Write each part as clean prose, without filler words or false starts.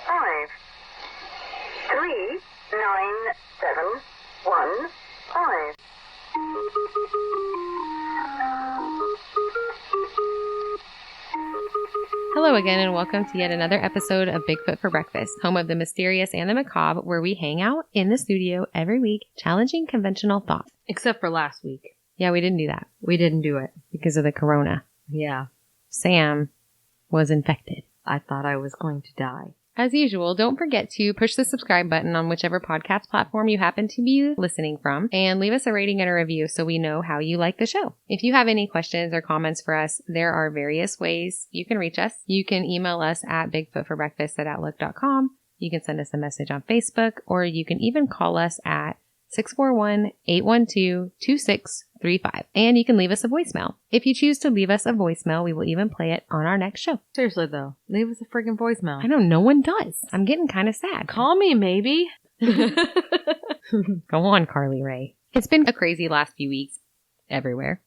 5 3 9 7 1 5. Hello again, and welcome to yet another episode of Bigfoot for Breakfast, home of the mysterious and the macabre, where we hang out in the studio every week, challenging conventional thought. Except for last week. Yeah, we didn't do that We didn't do it. because of the corona. Yeah. Sam was infected. I thought I was going to die. As usual, don't forget to push the subscribe button on whichever podcast platform you happen to be listening from, and leave us a rating and a review so we know how you like the show. If you have any questions or comments for us, there are various ways you can reach us. You can email us at bigfootforbreakfast@outlook.com. You can send us a message on Facebook, or you can even call us at 641-812-2635. And you can leave us a voicemail. If you choose to leave us a voicemail, we will even play it on our next show. Seriously, though. Leave us a freaking voicemail. I know, no one does. I'm getting kind of sad. Call me, maybe. Go on, Carly Rae. It's been a crazy last few weeks everywhere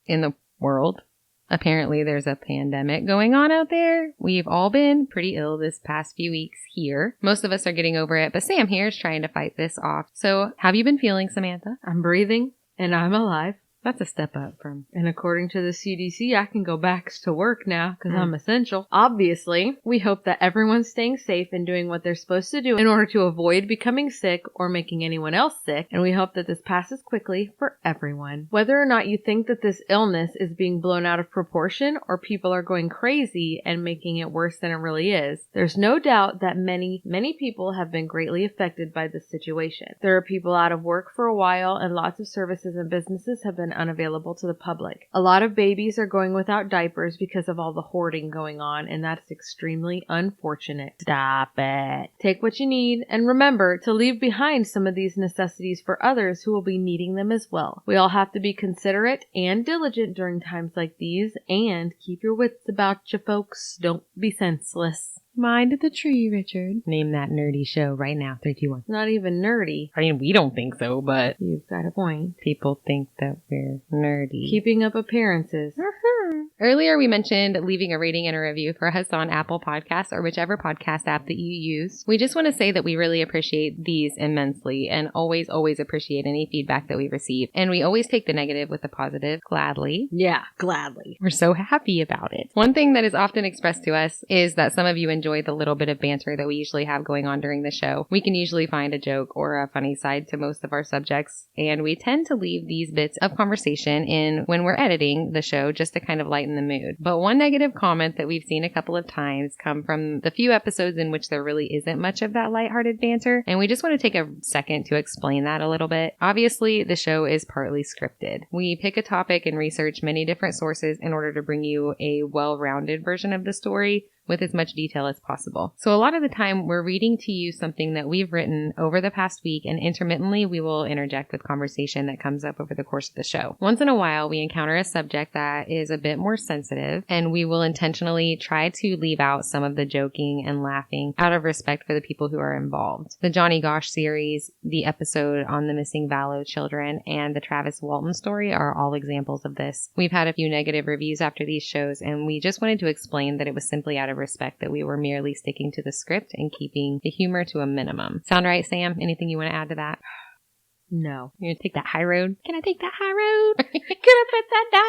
in the world. Apparently, there's a pandemic going on out there. We've all been pretty ill this past few weeks here. Most of us are getting over it, but Sam here is trying to fight this off. So, how have you been feeling, Samantha? I'm breathing, and I'm alive. That's a step up from... And according to the CDC, I can go back to work now because I'm essential. Obviously, we hope that everyone's staying safe and doing what they're supposed to do in order to avoid becoming sick or making anyone else sick. And we hope that this passes quickly for everyone. Whether or not you think that this illness is being blown out of proportion or people are going crazy and making it worse than it really is, there's no doubt that many people have been greatly affected by this situation. There are people out of work for a while, and lots of services and businesses have been unavailable to the public. A lot of babies are going without diapers because of all the hoarding going on, and that's extremely unfortunate. Stop it. Take what you need, and remember to leave behind some of these necessities for others who will be needing them as well. We all have to be considerate and diligent during times like these, and keep your wits about you, folks. Don't be senseless. Mind the tree, Richard. Name that nerdy show right now. 3, 2, 1. It's not even nerdy. I mean, we don't think so, but You've got a point. people think that we're nerdy. Keeping up appearances. Earlier, we mentioned leaving a rating and a review for us on Apple Podcasts or whichever podcast app that you use. We just want to say that we really appreciate these immensely and always appreciate any feedback that we receive. And we always take the negative with the positive gladly. Yeah, gladly. We're so happy about it. One thing that is often expressed to us is that some of you enjoy the little bit of banter that we usually have going on during the show. We can usually find a joke or a funny side to most of our subjects, and we tend to leave these bits of conversation in when we're editing the show just to kind of lighten the mood. But one negative comment that we've seen a couple of times come from the few episodes in which there really isn't much of that lighthearted banter, and we just want to take a second to explain that a little bit. Obviously, the show is partly scripted. We pick a topic and research many different sources in order to bring you a well-rounded version of the story with as much detail as possible. So a lot of the time we're reading to you something that we've written over the past week, and intermittently we will interject with conversation that comes up over the course of the show. Once in a while we encounter a subject that is a bit more sensitive, and we will intentionally try to leave out some of the joking and laughing out of respect for the people who are involved. The Johnny Gosh series, the episode on the missing Vallow children, and the Travis Walton story are all examples of this. We've had a few negative reviews after these shows, and we just wanted to explain that it was simply out of respect that we were merely sticking to the script and keeping the humor to a minimum. Sound right, Sam? Anything you want to add to that? No. You're going to take that high road? Can I take that high road? Can I put that down?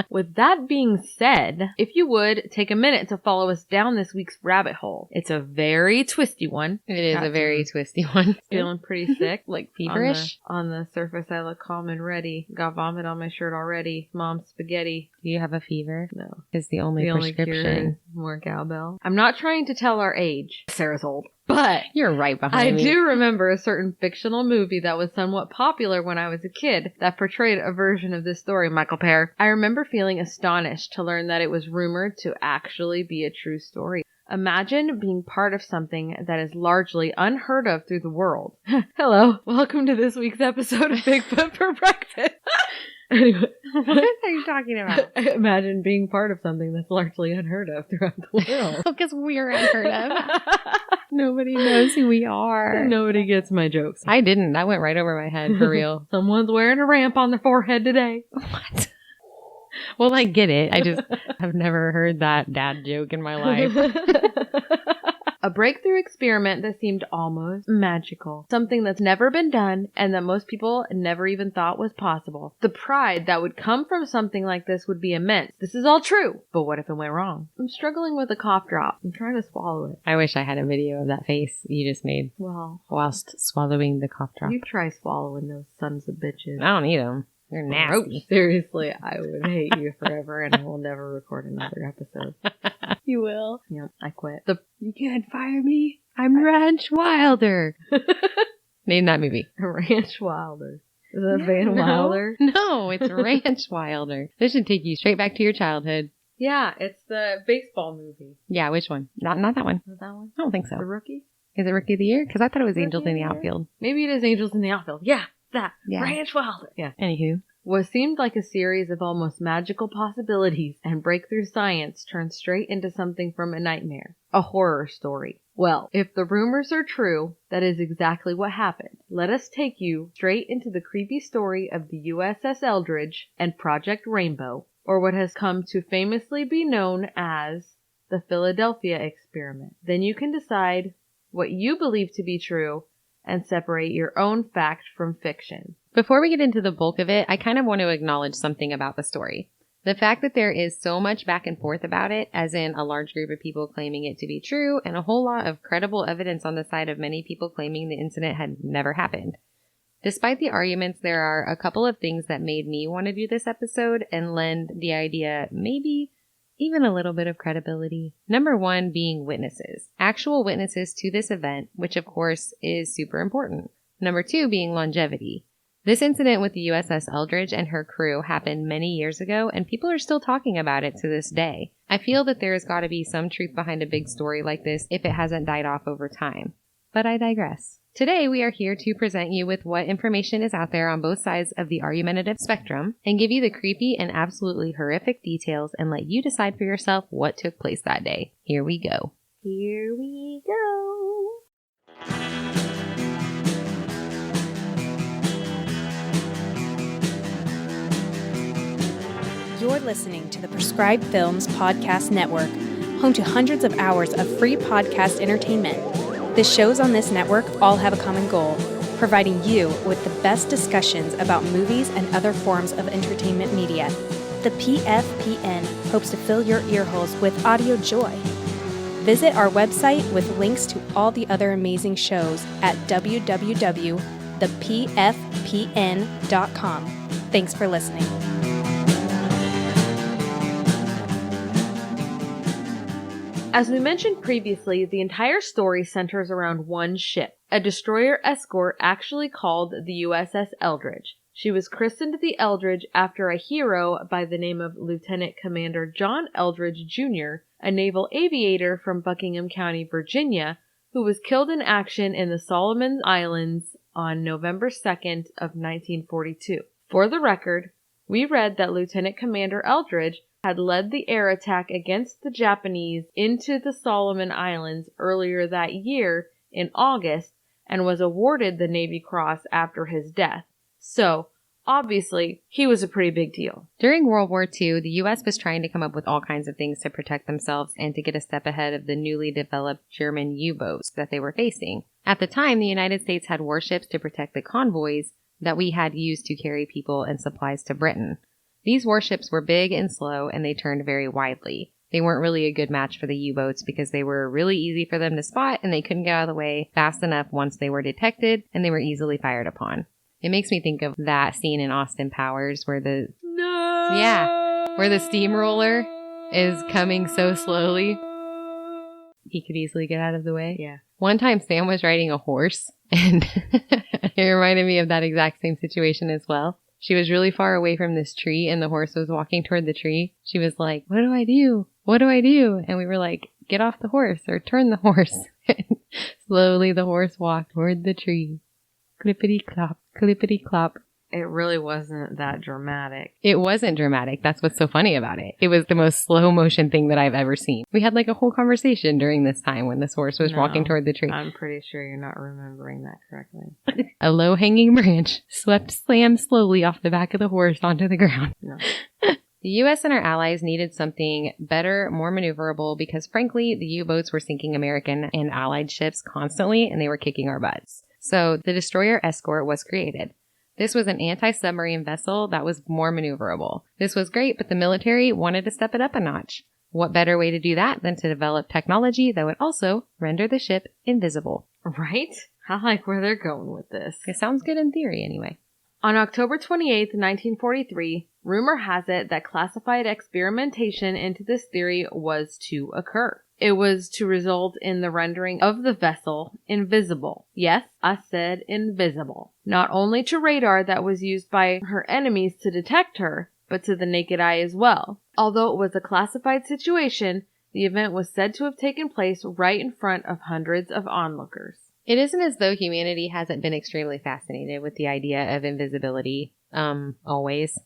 With that being said, if you would, take a minute to follow us down this week's rabbit hole. It's a very twisty one. It is a very twisty one. Feeling pretty sick. Like feverish? On the surface, I look calm and ready. Got vomit on my shirt already. Mom's spaghetti. Do you have a fever? No. It's the only prescription. Cure is more cowbell. I'm not trying to tell our age. Sarah's old. But you're right behind me. I do remember a certain fictional movie that was somewhat popular when I was a kid that portrayed a version of this story, Michael Pear. I remember feeling astonished to learn that it was rumored to actually be a true story. Imagine being part of something that is largely unheard of through the world. Hello, welcome to this week's episode of Bigfoot for Breakfast. Anyway, what are you talking about? Imagine being part of something that's largely unheard of throughout the world. Because we're unheard of. Nobody knows who we are. Nobody gets my jokes. I didn't. That went right over my head, for real. Someone's wearing a ramp on their forehead today. What? Well, I get it. I just have never heard that dad joke in my life. A breakthrough experiment that seemed almost magical. Something that's never been done and that most people never even thought was possible. The pride that would come from something like this would be immense. This is all true, but what if it went wrong? I'm struggling with a cough drop. I'm trying to swallow it. I wish I had a video of that face you just made Well, whilst swallowing the cough drop. you try swallowing those sons of bitches. I don't eat them. They're nasty. Seriously, I would hate you forever and I will never record another episode. You will. Yep, I quit. You can't fire me. I'm Ranch Wilder. Name that movie. Ranch Wilder. Is that Van Wilder? No, it's Ranch Wilder. This should take you straight back to your childhood. Yeah, it's the baseball movie. Yeah, which one? Not that one. Is that one? I don't think so. The Rookie? Is it Rookie of the Year? Because I thought it was Rookie Angels of in the the Year? Outfield. Maybe it is Angels in the Outfield. Yeah, that. Yeah. Ranch Wilder. Yeah. Anywho. What seemed like a series of almost magical possibilities and breakthrough science turned straight into something from a nightmare. A horror story. Well, if the rumors are true, that is exactly what happened. Let us take you straight into the creepy story of the USS Eldridge and Project Rainbow, or what has come to famously be known as the Philadelphia Experiment. Then you can decide what you believe to be true and separate your own fact from fiction. Before we get into the bulk of it, I kind of want to acknowledge something about the story. The fact that there is so much back and forth about it, as in a large group of people claiming it to be true, and a whole lot of credible evidence on the side of many people claiming the incident had never happened. Despite the arguments, there are a couple of things that made me want to do this episode and lend the idea maybe even a little bit of credibility. Number one being witnesses. Actual witnesses to this event, which of course is super important. Number two being longevity. This incident with the USS Eldridge and her crew happened many years ago, and people are still talking about it to this day. I feel that there's got to be some truth behind a big story like this if it hasn't died off over time. But I digress. Today, we are here to present you with what information is out there on both sides of the argumentative spectrum and give you the creepy and absolutely horrific details and let you decide for yourself what took place that day. Here we go. Here we go. You're listening to the Prescribed Films Podcast Network, home to hundreds of hours of free podcast entertainment. The shows on this network all have a common goal, providing you with the best discussions about movies and other forms of entertainment media. The PFPN hopes to fill your earholes with audio joy. Visit our website with links to all the other amazing shows at www.thepfpn.com. Thanks for listening. As we mentioned previously, the entire story centers around one ship, a destroyer escort actually called the USS Eldridge. She was christened the Eldridge after a hero by the name of Lieutenant Commander John Eldridge Jr., a naval aviator from Buckingham County, Virginia, who was killed in action in the Solomon Islands on November 2nd of 1942. For the record, we read that Lieutenant Commander Eldridge had led the air attack against the Japanese into the Solomon Islands earlier that year in August and was awarded the Navy Cross after his death. So, obviously, he was a pretty big deal. During World War II, the U.S. was trying to come up with all kinds of things to protect themselves and to get a step ahead of the newly developed German U-boats that they were facing. At the time, the United States had warships to protect the convoys that we had used to carry people and supplies to Britain. These warships were big and slow, and they turned very widely. They weren't really a good match for the U-boats because they were really easy for them to spot, and they couldn't get out of the way fast enough once they were detected, and they were easily fired upon. It makes me think of that scene in Austin Powers where the steamroller is coming so slowly. He could easily get out of the way. Yeah. One time Sam was riding a horse, and it reminded me of that exact same situation as well. She was really far away from this tree, and the horse was walking toward the tree. She was like, "What do I do? What do I do?" And we were like, "Get off the horse or turn the horse." Slowly the horse walked toward the tree. Clippity-clop, clippity-clop. It really wasn't that dramatic. It wasn't dramatic. That's what's so funny about it. It was the most slow motion thing that I've ever seen. We had like a whole conversation during this time when this horse was walking toward the tree. I'm pretty sure you're not remembering that correctly. A low-hanging branch swept Slam slowly off the back of the horse onto the ground. No. The U.S. and our allies needed something better, more maneuverable, because frankly, the U-boats were sinking American and allied ships constantly, and they were kicking our butts. So the destroyer Escort was created. This was an anti-submarine vessel that was more maneuverable. This was great, but the military wanted to step it up a notch. What better way to do that than to develop technology that would also render the ship invisible? Right? I like where they're going with this. It sounds good in theory anyway. On October 28, 1943, rumor has it that classified experimentation into this theory was to occur. It was to result in the rendering of the vessel invisible. Yes, I said invisible. Not only to radar that was used by her enemies to detect her, but to the naked eye as well. Although it was a classified situation, the event was said to have taken place right in front of hundreds of onlookers. It isn't as though humanity hasn't been extremely fascinated with the idea of invisibility, always.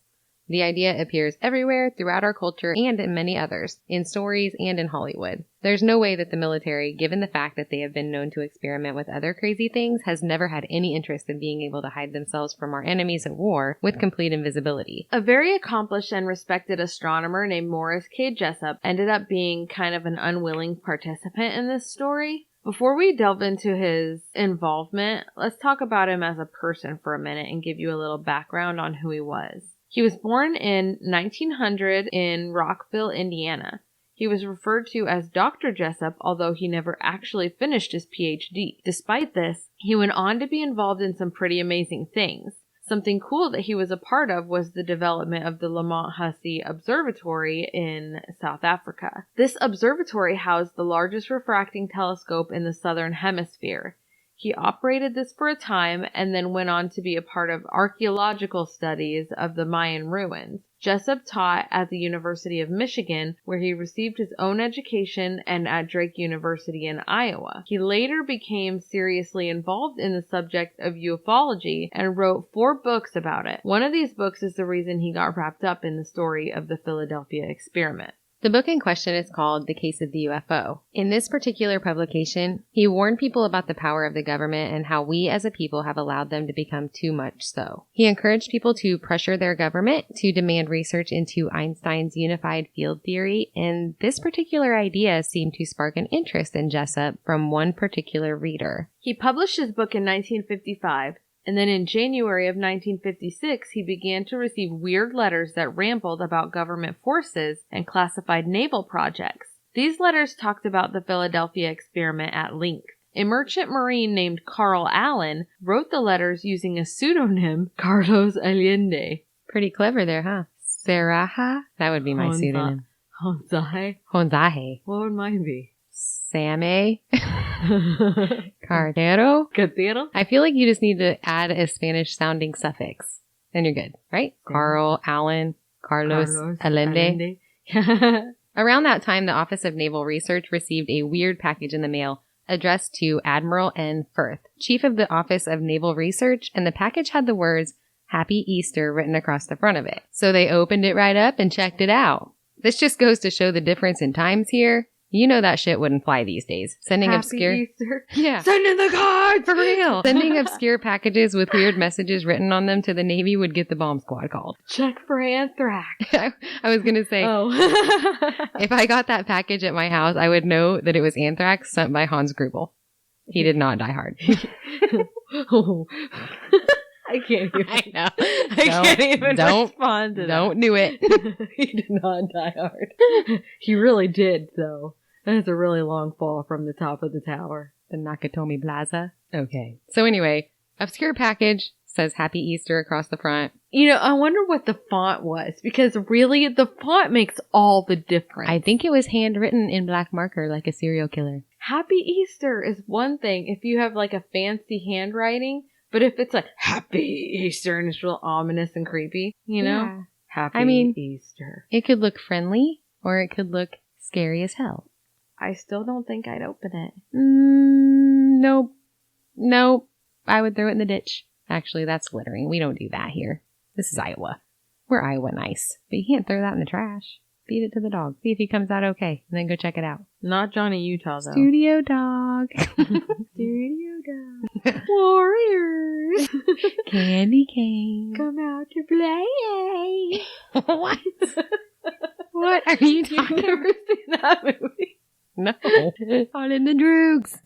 The idea appears everywhere throughout our culture and in many others, in stories and in Hollywood. There's no way that the military, given the fact that they have been known to experiment with other crazy things, has never had any interest in being able to hide themselves from our enemies at war with complete invisibility. A very accomplished and respected astronomer named Morris K. Jessup ended up being kind of an unwilling participant in this story. Before we delve into his involvement, let's talk about him as a person for a minute and give you a little background on who he was. He was born in 1900 in Rockville, Indiana. He was referred to as Dr. Jessup, although he never actually finished his PhD. Despite this, he went on to be involved in some pretty amazing things. Something cool that he was a part of was the development of the Lamont Hussey Observatory in South Africa. This observatory housed the largest refracting telescope in the southern hemisphere. He operated this for a time and then went on to be a part of archaeological studies of the Mayan ruins. Jessup taught at the University of Michigan, where he received his own education, and at Drake University in Iowa. He later became seriously involved in the subject of ufology and wrote 4 books about it. One of these books is the reason he got wrapped up in the story of the Philadelphia experiment. The book in question is called The Case of the UFO. In this particular publication, he warned people about the power of the government and how we as a people have allowed them to become too much so. He encouraged people to pressure their government to demand research into Einstein's unified field theory, and this particular idea seemed to spark an interest in Jessup from one particular reader. He published his book in 1955. And then in January of 1956, he began to receive weird letters that rambled about government forces and classified naval projects. These letters talked about the Philadelphia experiment at length. A merchant marine named Carl Allen wrote the letters using a pseudonym, Carlos Allende. Pretty clever there, huh? Saraha? That would be my pseudonym. Honzaje. What would mine be? Same. Cardero. I feel like you just need to add a Spanish sounding suffix. Then you're good, right? Yeah. Carl, Allen, Carlos Allende. Around that time, the Office of Naval Research received a weird package in the mail addressed to Admiral N. Firth, Chief of the Office of Naval Research, and the package had the words Happy Easter written across the front of it. So they opened it right up and checked it out. This just goes to show the difference in times here. You know that shit wouldn't fly these days. Sending obscure... Easter. Yeah. Sending the cards! For real. Sending obscure packages with weird messages written on them to the Navy would get the bomb squad called. Check for anthrax. I was going to say, if I got that package at my house, I would know that it was anthrax sent by Hans Grubel. He did not die hard. I can't even. I know. I can't even respond to that. Don't do it. He did not die hard. He really did, though. That's a really long fall from the top of the tower. The Nakatomi Plaza. Okay. So anyway, obscure package says Happy Easter across the front. You know, I wonder what the font was, because really, the font makes all the difference. I think it was handwritten in black marker like a serial killer. Happy Easter is one thing if you have like a fancy handwriting, but if it's like Happy Easter and it's real ominous and creepy, you know? Yeah. Happy Easter. It could look friendly or it could look scary as hell. I still don't think I'd open it. Nope. I would throw it in the ditch. Actually, that's littering. We don't do that here. This is Iowa. We're Iowa nice. But you can't throw that in the trash. Feed it to the dog. See if he comes out okay. And then go check it out. Not Johnny Utah, though. Studio dog. Studio dog. Warriors. Candy cane. Come out to play. What? What are you talking You've never seen that movie? No. All in the droogs.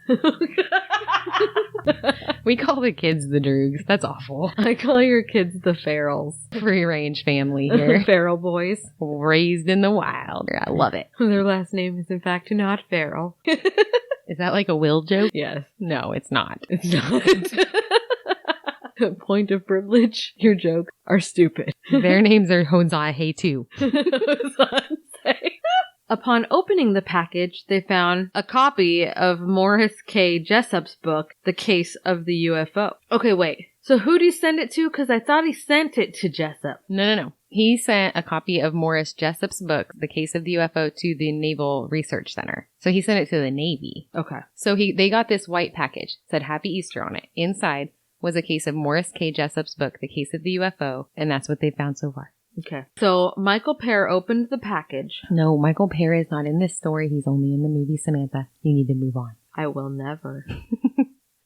We call the kids the droogs. That's awful. I call your kids the ferals. Free range family here. Feral boys. Raised in the wild. I love it. Their last name is in fact not Feral. Is that like a Will joke? Yes. No, it's not. It's not. Point of privilege. Your jokes are stupid. Their names are Hey too. Upon opening the package, they found a copy of Morris K. Jessup's book, The Case of the UFO. Okay, wait. So who'd he send it to? Because I thought he sent it to Jessup. No. He sent a copy of Morris Jessup's book, The Case of the UFO, to the Naval Research Center. So he sent it to the Navy. Okay. So they got this white package, said Happy Easter on it. Inside was a case of Morris K. Jessup's book, The Case of the UFO, and that's what they found so far. Okay. So Michael Pear opened the package. No, Michael Pear is not in this story. He's only in the movie Samantha. You need to move on. I will never.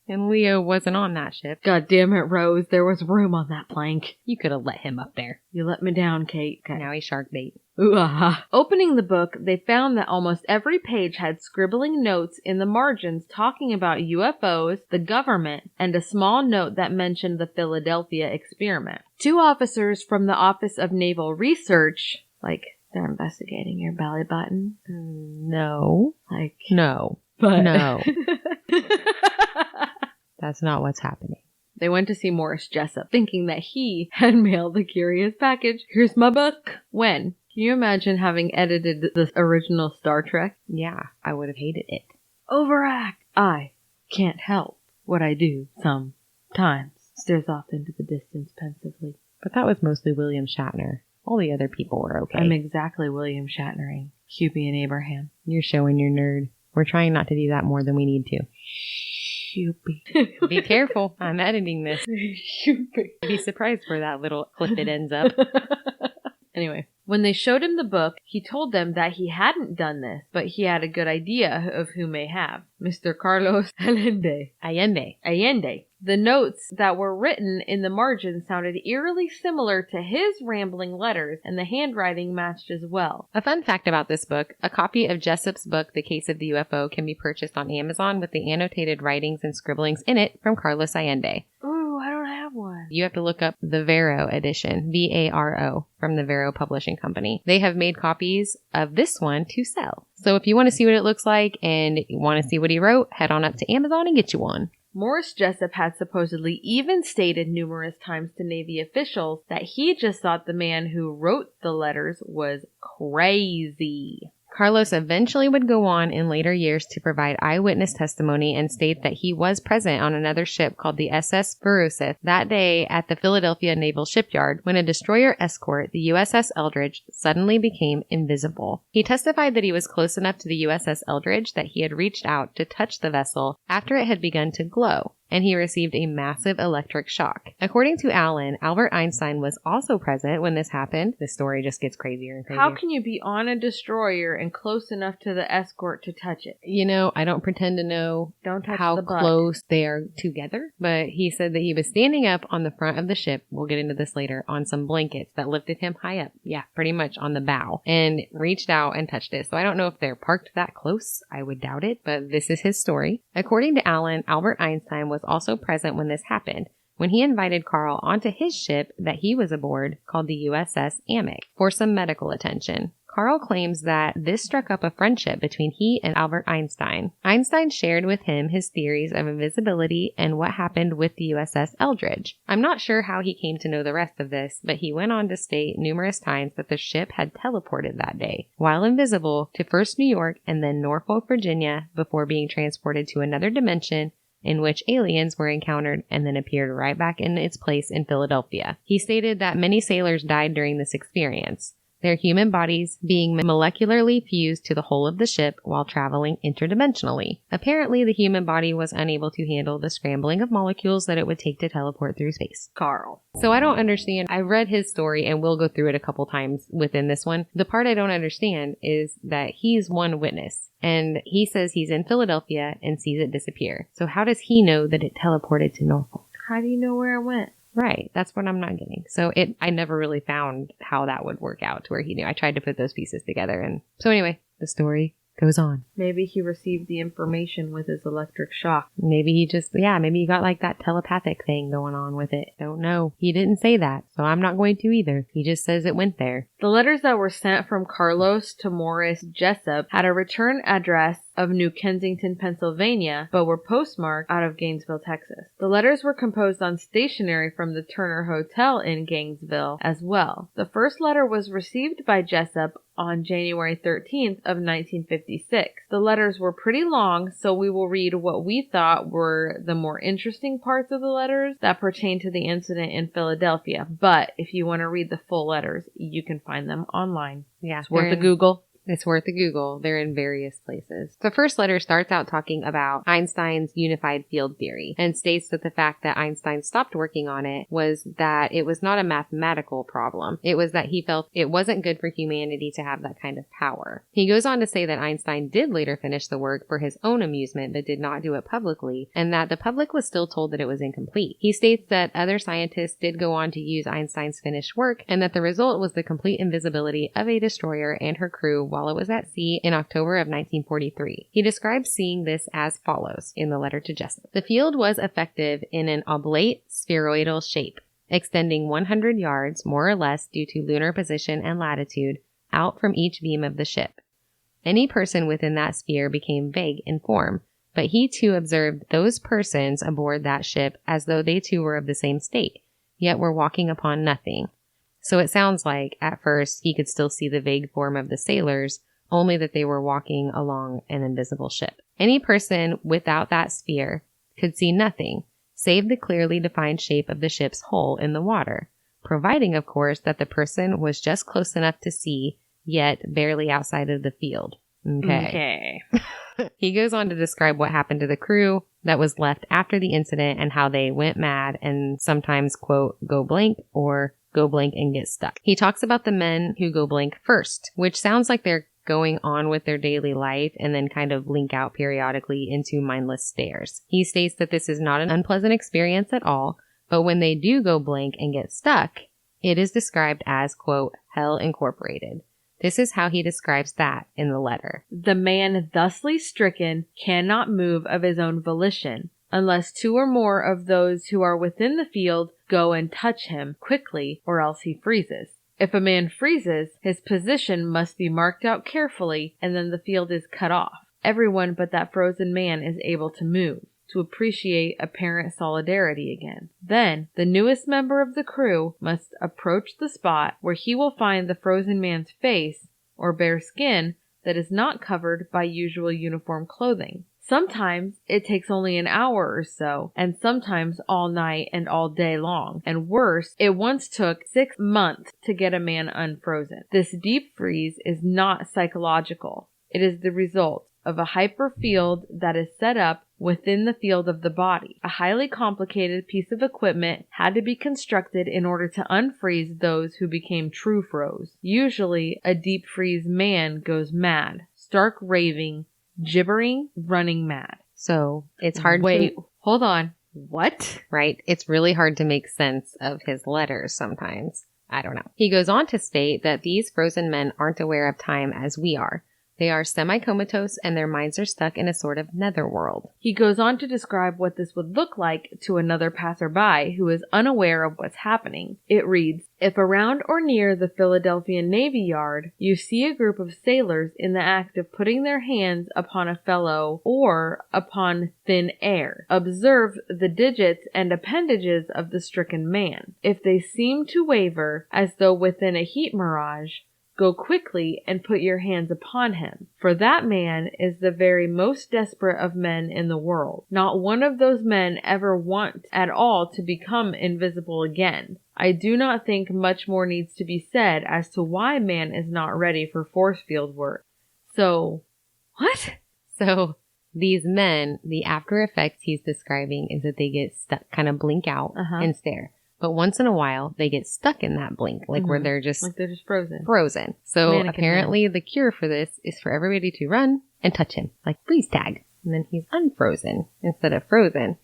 And Leo wasn't on that ship. God damn it, Rose. There was room on that plank. You could have let him up there. You let me down, Kate. Okay. Now he's shark bait. Ooh-ah. Opening the book, they found that almost every page had scribbling notes in the margins talking about UFOs, the government, and a small note that mentioned the Philadelphia experiment. 2 officers from the Office of Naval Research, like, they're investigating your belly button. No. Like, No. but No. That's not what's happening. They went to see Morris Jessup, thinking that he had mailed the curious package. Here's my book. When? Can you imagine having edited the original Star Trek? Yeah, I would have hated it. Overact. I can't help what I do sometimes. Stares off into the distance pensively. But that was mostly William Shatner. All the other people were okay. I'm exactly William Shatnering. Hubie and Abraham. You're showing your nerd. We're trying not to do that more than we need to. Hubie. Be careful. I'm editing this. Hubie. Be surprised where that little clip it ends up. Anyway, when they showed him the book, he told them that he hadn't done this, but he had a good idea of who may have. Mr. Carlos Allende. Allende. The notes that were written in the margin sounded eerily similar to his rambling letters, and the handwriting matched as well. A fun fact about this book, a copy of Jessup's book, The Case of the UFO, can be purchased on Amazon with the annotated writings and scribblings in it from Carlos Allende. Ooh, I don't have one. You have to look up the Varo edition, V-A-R-O, from the Varo Publishing Company. They have made copies of this one to sell. So if you want to see what it looks like and you want to see what he wrote, head on up to Amazon and get you one. Morris Jessup had supposedly even stated numerous times to Navy officials that he just thought the man who wrote the letters was crazy. Carlos eventually would go on in later years to provide eyewitness testimony and state that he was present on another ship called the SS Verusith that day at the Philadelphia Naval Shipyard when a destroyer escort, the USS Eldridge, suddenly became invisible. He testified that he was close enough to the USS Eldridge that he had reached out to touch the vessel after it had begun to glow, and he received a massive electric shock. According to Allen, Albert Einstein was also present when this happened. This story just gets crazier and crazier. How can you be on a destroyer and close enough to the escort to touch it? You know, I don't pretend to know how the butt. close they are together, but he said that he was standing up on the front of the ship, we'll get into this later, on some blankets that lifted him high up. Yeah, pretty much on the bow, and reached out and touched it. So I don't know if they're parked that close. I would doubt it, but this is his story. According to Allen, Albert Einstein was also present when this happened, when he invited Carl onto his ship that he was aboard, called the USS Amick, for some medical attention. Carl claims that this struck up a friendship between he and Albert Einstein. Einstein shared with him his theories of invisibility and what happened with the USS Eldridge. I'm not sure how he came to know the rest of this, but he went on to state numerous times that the ship had teleported that day, while invisible, to first New York and then Norfolk, Virginia, before being transported to another dimension in which aliens were encountered and then appeared right back in its place in Philadelphia. He stated that many sailors died during this experience. their human bodies being molecularly fused to the hull of the ship while traveling interdimensionally. Apparently, the human body was unable to handle the scrambling of molecules that it would take to teleport through space. Carl. So I don't understand. I read his story and we'll go through it a couple times within this one. The part I don't understand is that he's one witness and he says he's in Philadelphia and sees it disappear. So how does he know that it teleported to Norfolk? How do you know where it went? Right. That's what I'm not getting. So I never really found how that would work out to where he knew. I tried to put those pieces together. And so anyway, the story goes on. Maybe he received the information with his electric shock. Maybe he just, maybe he got like that telepathic thing going on with it. Don't know. He didn't say that, so I'm not going to either. He just says it went there. The letters that were sent from Carlos to Morris Jessup had a return address of New Kensington, Pennsylvania, but were postmarked out of Gainesville, Texas. The letters were composed on stationery from the Turner Hotel in Gainesville as well. The first letter was received by Jessup on January 13th of 1956. The letters were pretty long, so we will read what we thought were the more interesting parts of the letters that pertain to the incident in Philadelphia. But if you want to read the full letters, you can find them online. Yeah, it's worth a Google. It's worth a Google. They're in various places. The first letter starts out talking about Einstein's unified field theory and states that the fact that Einstein stopped working on it was that it was not a mathematical problem. It was that he felt it wasn't good for humanity to have that kind of power. He goes on to say that Einstein did later finish the work for his own amusement but did not do it publicly, and that the public was still told that it was incomplete. He states that other scientists did go on to use Einstein's finished work and that the result was the complete invisibility of a destroyer and her crew while it was at sea in October of 1943. He describes seeing this as follows in the letter to Jessup. The field was effective in an oblate spheroidal shape, extending 100 yards, more or less due to lunar position and latitude, out from each beam of the ship. Any person within that sphere became vague in form, but he too observed those persons aboard that ship as though they too were of the same state, yet were walking upon nothing. So it sounds like, at first, he could still see the vague form of the sailors, only that they were walking along an invisible ship. Any person without that sphere could see nothing, save the clearly defined shape of the ship's hull in the water, providing, of course, that the person was just close enough to see, yet barely outside of the field. Okay. He goes on to describe what happened to the crew that was left after the incident and how they went mad and sometimes, quote, go blank or go blank and get stuck. He talks about the men who go blank first, which sounds like they're going on with their daily life and then kind of blink out periodically into mindless stares. He states that this is not an unpleasant experience at all, but when they do go blank and get stuck, it is described as, quote, hell incorporated. This is how he describes that in the letter. The man thusly stricken cannot move of his own volition, unless two or more of those who are within the field go and touch him quickly, or else he freezes. If a man freezes, his position must be marked out carefully, and then the field is cut off. Everyone but that frozen man is able to move, to appreciate apparent solidarity again. Then, the newest member of the crew must approach the spot where he will find the frozen man's face, or bare skin, that is not covered by usual uniform clothing. Sometimes it takes only an hour or so, and sometimes all night and all day long. And worse, it once took 6 months to get a man unfrozen. This deep freeze is not psychological. It is the result of a hyperfield that is set up within the field of the body. A highly complicated piece of equipment had to be constructed in order to unfreeze those who became true froze. Usually, a deep freeze man goes mad, stark raving, gibbering, running mad. So it's hard Hold on. What? Right? It's really hard to make sense of his letters sometimes. I don't know. He goes on to state that these frozen men aren't aware of time as we are. They are semi-comatose and their minds are stuck in a sort of netherworld. He goes on to describe what this would look like to another passerby who is unaware of what's happening. It reads, if around or near the Philadelphia Navy Yard you see a group of sailors in the act of putting their hands upon a fellow or upon thin air, observe the digits and appendages of the stricken man. If they seem to waver as though within a heat mirage, Go quickly and put your hands upon him, for that man is the very most desperate of men in the world. Not one of those men ever wants at all to become invisible again. I do not think much more needs to be said as to why man is not ready for force field work. So, what? So these men, the after effects he's describing is that they get stuck, kind of blink out and stare. But once in a while, they get stuck in that blink, like where they're just frozen. Frozen. So Mannequin apparently the cure for this is for everybody to run and touch him, like freeze tag. And then he's unfrozen instead of frozen.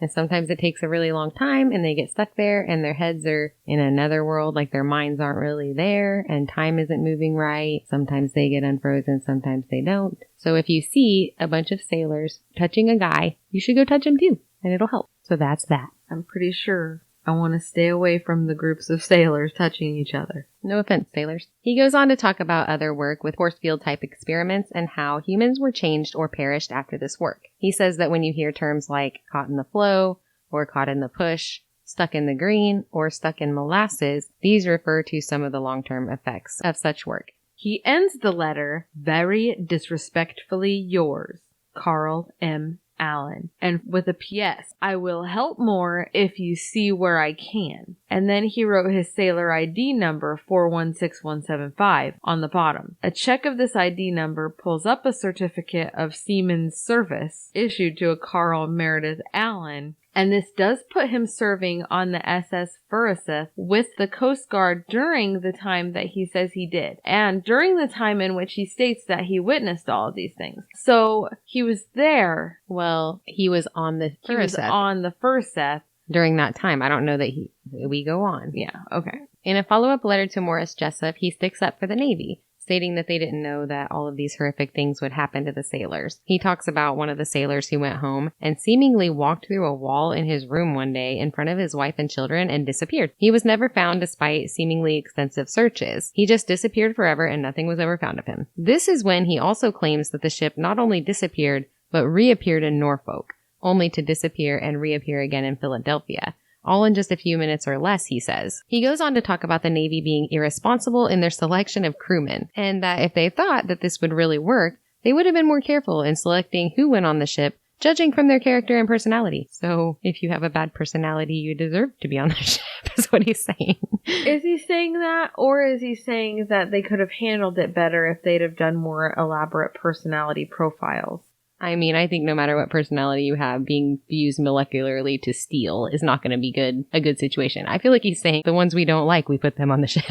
And sometimes it takes a really long time and they get stuck there and their heads are in another world, like their minds aren't really there and time isn't moving right. Sometimes they get unfrozen, sometimes they don't. So if you see a bunch of sailors touching a guy, you should go touch him too, and it'll help. So that's that. I'm pretty sure I want to stay away from the groups of sailors touching each other. No offense, sailors. He goes on to talk about other work with force field type experiments and how humans were changed or perished after this work. He says that when you hear terms like caught in the flow or caught in the push, stuck in the green, or stuck in molasses, these refer to some of the long-term effects of such work. He ends the letter, very disrespectfully yours, Carl M. Allen, and with a P.S. I will help more if you see where I can. And then he wrote his sailor ID number 416175 on the bottom. A check of this ID number pulls up a certificate of seaman's service issued to a Carl Meredith Allen, and this does put him serving on the SS Furuseth with the Coast Guard during the time that he says he did, and during the time in which he states that he witnessed all of these things. So he was there. Well, he was on the Furuseth during that time. I don't know that we go on. Yeah, okay. In a follow-up letter to Morris Jessup, he sticks up for the Navy, stating that they didn't know that all of these horrific things would happen to the sailors. He talks about one of the sailors who went home and seemingly walked through a wall in his room one day in front of his wife and children and disappeared. He was never found despite seemingly extensive searches. He just disappeared forever and nothing was ever found of him. This is when he also claims that the ship not only disappeared, but reappeared in Norfolk, only to disappear and reappear again in Philadelphia. All in just a few minutes or less, he says. He goes on to talk about the Navy being irresponsible in their selection of crewmen, and that if they thought that this would really work, they would have been more careful in selecting who went on the ship, judging from their character and personality. So, if you have a bad personality, you deserve to be on the ship, is what he's saying. Is he saying that, or is he saying that they could have handled it better if they'd have done more elaborate personality profiles? I mean, I think no matter what personality you have, being used molecularly to steal is not going to be a good situation. I feel like he's saying the ones we don't like, we put them on the ship.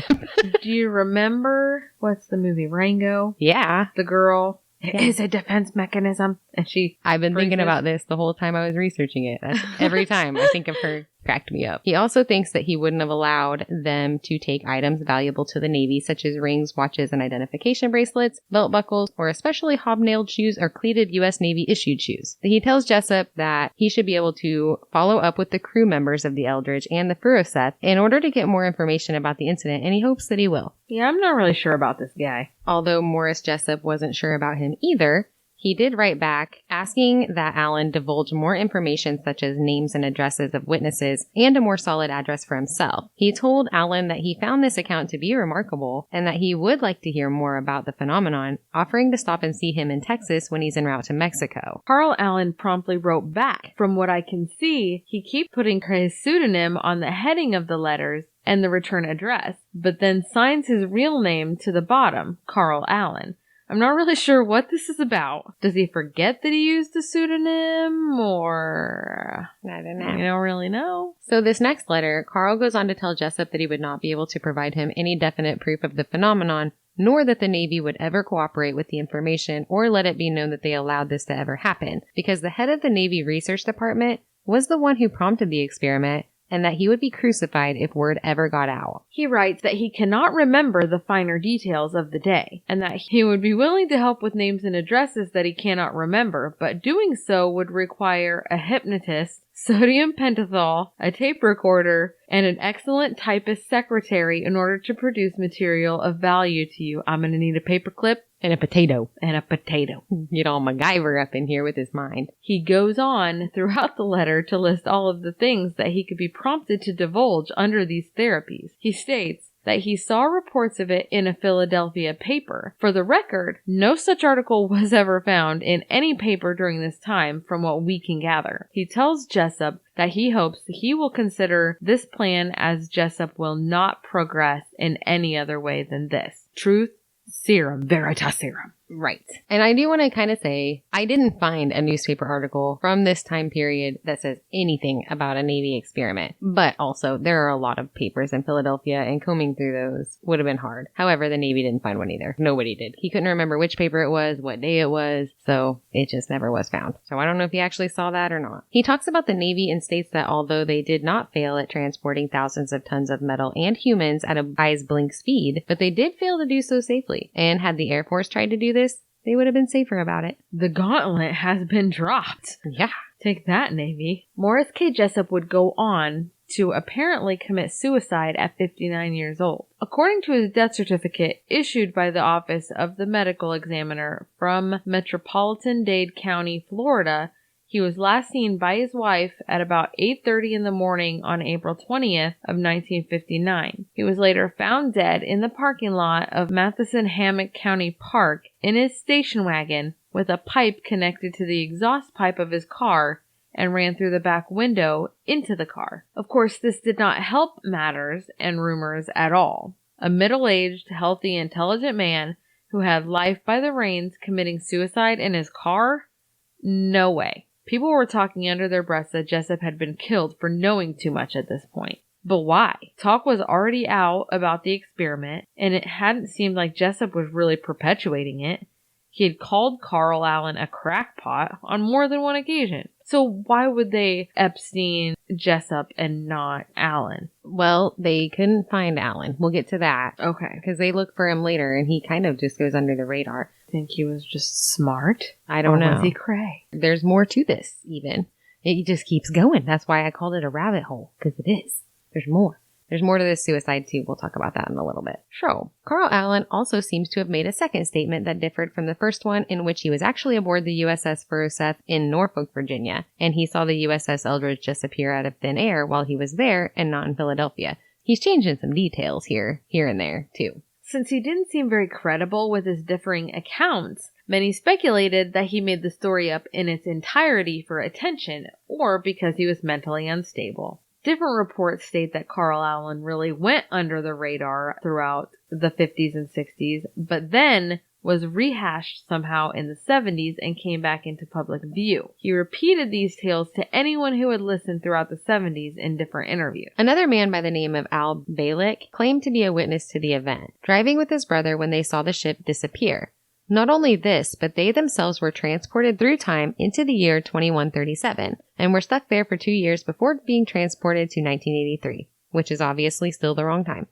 Do you remember, what's the movie, Rango? Yeah. The girl is a defense mechanism. And I've been thinking about this the whole time I was researching it. Every time I think of her, cracked me up. He also thinks that he wouldn't have allowed them to take items valuable to the Navy, such as rings, watches, and identification bracelets, belt buckles, or especially hobnailed shoes or cleated U.S. Navy issued shoes. He tells Jessup that he should be able to follow up with the crew members of the Eldridge and the Furuseth in order to get more information about the incident, and he hopes that he will. Yeah, I'm not really sure about this guy. Although Morris Jessup wasn't sure about him either, he did write back asking that Allen divulge more information such as names and addresses of witnesses and a more solid address for himself. He told Allen that he found this account to be remarkable and that he would like to hear more about the phenomenon, offering to stop and see him in Texas when he's en route to Mexico. Carl Allen promptly wrote back, "From what I can see, he keeps putting his pseudonym on the heading of the letters and the return address, but then signs his real name to the bottom, Carl Allen. I'm not really sure what this is about. Does he forget that he used a pseudonym, or I don't know. I don't really know." So this next letter, Carl goes on to tell Jessup that he would not be able to provide him any definite proof of the phenomenon, nor that the Navy would ever cooperate with the information or let it be known that they allowed this to ever happen, because the head of the Navy Research Department was the one who prompted the experiment, and that he would be crucified if word ever got out. He writes that he cannot remember the finer details of the day, and that he would be willing to help with names and addresses that he cannot remember, but doing so would require a hypnotist, sodium pentothal, a tape recorder, and an excellent typist secretary in order to produce material of value to you. I'm going to need a paperclip. And a potato. And a potato. Get all MacGyver up in here with his mind. He goes on throughout the letter to list all of the things that he could be prompted to divulge under these therapies. He states that he saw reports of it in a Philadelphia paper. For the record, no such article was ever found in any paper during this time from what we can gather. He tells Jessup that he hopes he will consider this plan as Jessup will not progress in any other way than this. Truth serum veritaserum. Right. And I do want to kind of say, I didn't find a newspaper article from this time period that says anything about a Navy experiment. But also, there are a lot of papers in Philadelphia, and combing through those would have been hard. However, the Navy didn't find one either. Nobody did. He couldn't remember which paper it was, what day it was, so it just never was found. So I don't know if he actually saw that or not. He talks about the Navy and states that although they did not fail at transporting thousands of tons of metal and humans at a eyes blink speed, but they did fail to do so safely. And had the Air Force tried to do this, they would have been safer about it. The gauntlet has been dropped. Yeah. Take that, Navy. Morris K. Jessup would go on to apparently commit suicide at 59 years old. According to his death certificate issued by the Office of the Medical Examiner from Metropolitan Dade County, Florida, he was last seen by his wife at about 8:30 in the morning on April 20th of 1959. He was later found dead in the parking lot of Matheson-Hammock County Park in his station wagon with a pipe connected to the exhaust pipe of his car and ran through the back window into the car. Of course, this did not help matters and rumors at all. A middle-aged, healthy, intelligent man who had life by the reins committing suicide in his car? No way. People were talking under their breaths that Jessup had been killed for knowing too much at this point. But why? Talk was already out about the experiment, and it hadn't seemed like Jessup was really perpetuating it. He had called Carl Allen a crackpot on more than one occasion. So why would they Epstein Jessup and not Allen? Well, they couldn't find Allen. We'll get to that. Okay. Because they look for him later, and he kind of just goes under the radar. Think he was just smart? I don't know. Was he cray? There's more to this, even. It just keeps going. That's why I called it a rabbit hole, because it is. There's more. There's more to this suicide, too. We'll talk about that in a little bit. So, Carl Allen also seems to have made a second statement that differed from the first one, in which he was actually aboard the USS Forsyth in Norfolk, Virginia, and he saw the USS Eldridge disappear out of thin air while he was there and not in Philadelphia. He's changing some details here and there, too. Since he didn't seem very credible with his differing accounts, many speculated that he made the story up in its entirety for attention, or because he was mentally unstable. Different reports state that Carl Allen really went under the radar throughout the 50s and 60s, but then was rehashed somehow in the 70s and came back into public view. He repeated these tales to anyone who had listened throughout the 70s in different interviews. Another man by the name of Al Balick claimed to be a witness to the event, driving with his brother when they saw the ship disappear. Not only this, but they themselves were transported through time into the year 2137 and were stuck there for 2 years before being transported to 1983, which is obviously still the wrong time.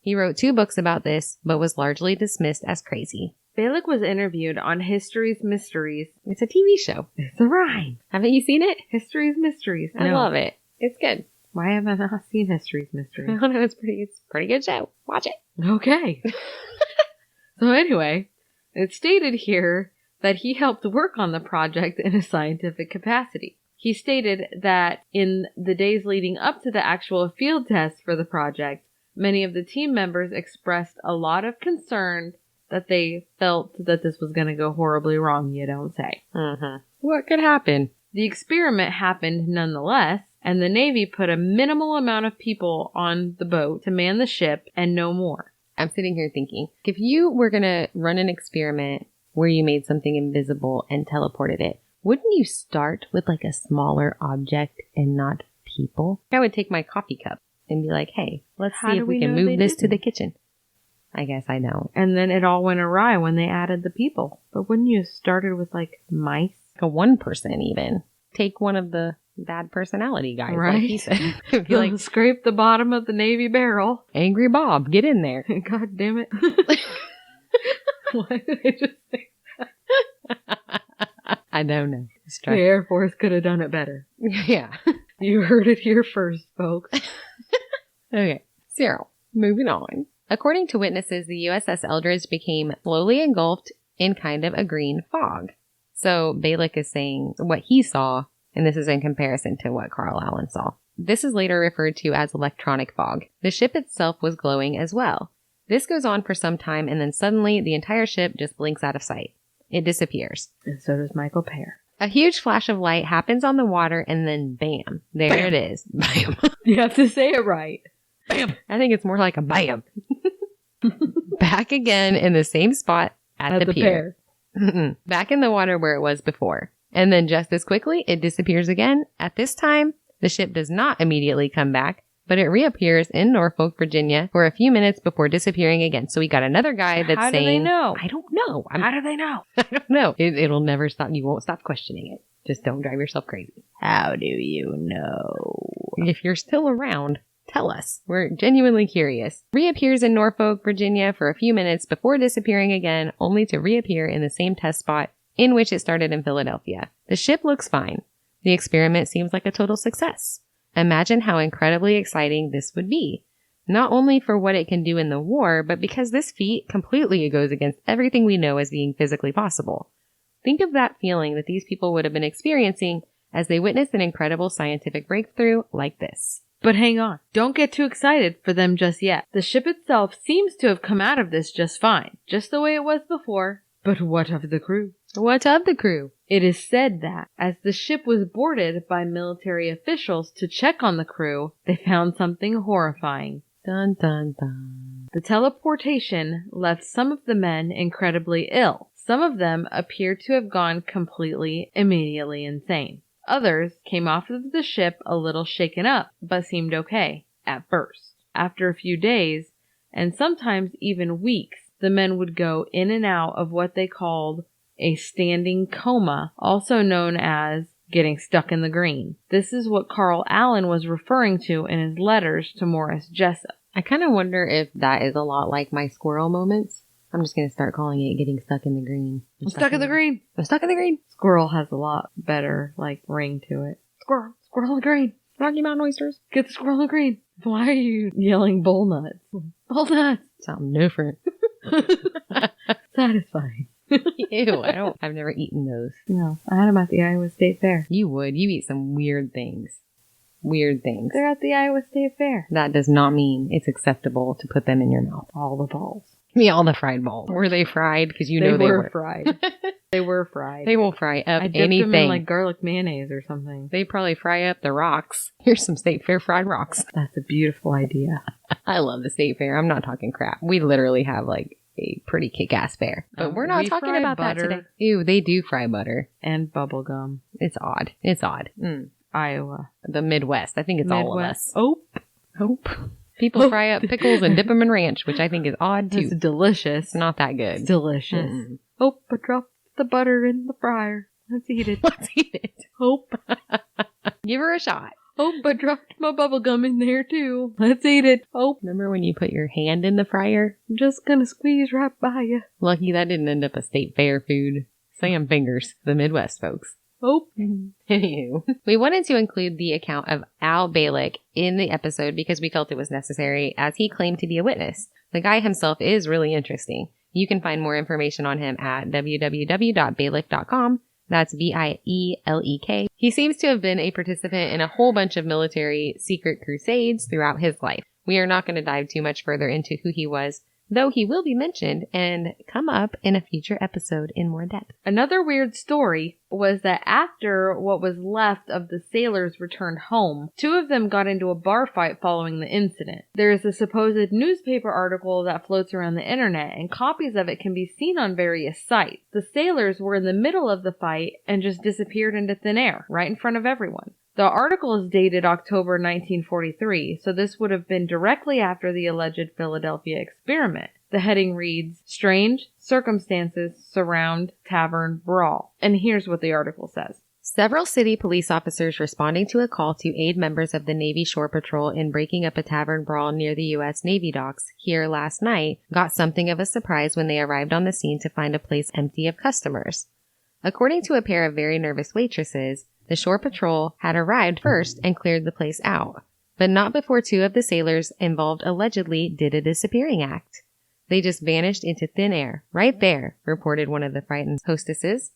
He wrote 2 books about this, but was largely dismissed as crazy. Balick was interviewed on Histories, Mysteries. It's a TV show. It's a rhyme. Haven't you seen it? Histories, Mysteries. I love it. It's good. Why have I not seen Histories, Mysteries? I don't know. It's a pretty good show. Watch it. Okay. So anyway, it's stated here that he helped work on the project in a scientific capacity. He stated that in the days leading up to the actual field test for the project, many of the team members expressed a lot of concern that they felt that this was going to go horribly wrong, you don't say. What could happen? The experiment happened nonetheless, and the Navy put a minimal amount of people on the boat to man the ship and no more. I'm sitting here thinking, if you were going to run an experiment where you made something invisible and teleported it, wouldn't you start with like a smaller object and not people? I would take my coffee cup and be like, hey, let's see if we can move this to the kitchen. I guess I don't. And then it all went awry when they added the people. But wouldn't you have started with like mice? Like a one person even. Take one of the bad personality guys, right? Like he said. Be like, scrape the bottom of the Navy barrel. Angry Bob, get in there. God damn it. Why did I just say that? I don't know. The Air Force could have done it better. Yeah. You heard it here first, folks. Okay. Cyril, moving on. According to witnesses, the USS Eldridge became slowly engulfed in kind of a green fog. So Balick is saying what he saw And this is in comparison to what Carl Allen saw. This is later referred to as electronic fog. The ship itself was glowing as well. This goes on for some time, and then suddenly the entire ship just blinks out of sight. It disappears. And so does Michael Pear. A huge flash of light happens on the water, and then bam, there Bam. it is. Bam. You have to say it right. Bam. I think it's more like a bam. Back again in the same spot at the pier. Back in the water where it was before. And then just as quickly, it disappears again. At this time, the ship does not immediately come back, but it reappears in Norfolk, Virginia for a few minutes before disappearing again. So we got another guy that's How saying... do they know? I don't know. How do they know? I don't know. It'll never stop. You won't stop questioning it. Just don't drive yourself crazy. How do you know? If you're still around, tell us. We're genuinely curious. Reappears in Norfolk, Virginia for a few minutes before disappearing again, only to reappear in the same test spot in which it started in Philadelphia. The ship looks fine. The experiment seems like a total success. Imagine how incredibly exciting this would be. Not only for what it can do in the war, but because this feat completely goes against everything we know as being physically possible. Think of that feeling that these people would have been experiencing as they witnessed an incredible scientific breakthrough like this. But hang on. Don't get too excited for them just yet. The ship itself seems to have come out of this just fine, just the way it was before. But what of the crew? What of the crew? It is said that, as the ship was boarded by military officials to check on the crew, they found something horrifying. Dun dun dun. The teleportation left some of the men incredibly ill. Some of them appeared to have gone completely, immediately insane. Others came off of the ship a little shaken up, but seemed okay, at first. After a few days, and sometimes even weeks, the men would go in and out of what they called a standing coma, also known as getting stuck in the green. This is what Carl Allen was referring to in his letters to Morris Jessup. I kind of wonder if that is a lot like my squirrel moments. I'm just going to start calling it getting stuck in the green. I'm stuck in the green. I'm stuck in the green. Squirrel has a lot better, ring to it. Squirrel in the green. Rocky Mountain oysters. Get the squirrel in the green. Why are you yelling bull nuts? Bull nuts. Something different. Satisfying. Ew, I've never eaten those. No, I had them at the Iowa State Fair. You would. You eat some weird things. Weird things. They're at the Iowa State Fair. That does not mean it's acceptable to put them in your mouth. All the balls. Yeah, all the fried balls. Were they fried? Because you know they were. Fried. They were fried. They will fry up I dipped anything. them in garlic mayonnaise or something. They probably fry up the rocks. Here's some State Fair fried rocks. That's a beautiful idea. I love the State Fair. I'm not talking crap. We literally have a pretty kick-ass fair. But we're not talking about butter. That today. Ew, they do fry butter. And bubble gum. It's odd. It's odd. Iowa. The Midwest. I think it's all of us. Hope. People fry up pickles and dip them in ranch, which I think is odd too. It's delicious. It's not that good. It's delicious. Hope I dropped the butter in the fryer. Let's eat it. Let's eat it. Hope. Give her a shot. Hope I dropped my bubble gum in there too. Let's eat it. Hope. Remember when you put your hand in the fryer? I'm just gonna squeeze right by you. Lucky that didn't end up a State Fair food. Sam fingers, the Midwest folks. Hope. Anywho, we wanted to include the account of Al Balick in the episode because we felt it was necessary, as he claimed to be a witness. The guy himself is really interesting. You can find more information on him at www.balick.com. That's Bielek. He seems to have been a participant in a whole bunch of military secret crusades throughout his life. We are not going to dive too much further into who he was, though he will be mentioned and come up in a future episode in more depth. Another weird story was that after what was left of the sailors returned home, 2 of them got into a bar fight following the incident. There is a supposed newspaper article that floats around the internet, and copies of it can be seen on various sites. The sailors were in the middle of the fight and just disappeared into thin air, right in front of everyone. The article is dated October 1943, so this would have been directly after the alleged Philadelphia experiment. The heading reads, "Strange Circumstances Surround Tavern Brawl." And here's what the article says. Several city police officers responding to a call to aid members of the Navy Shore Patrol in breaking up a tavern brawl near the U.S. Navy docks here last night got something of a surprise when they arrived on the scene to find a place empty of customers. According to a pair of very nervous waitresses, the Shore Patrol had arrived first and cleared the place out, but not before 2 of the sailors involved allegedly did a disappearing act. They just vanished into thin air, right there, reported one of the frightened hostesses.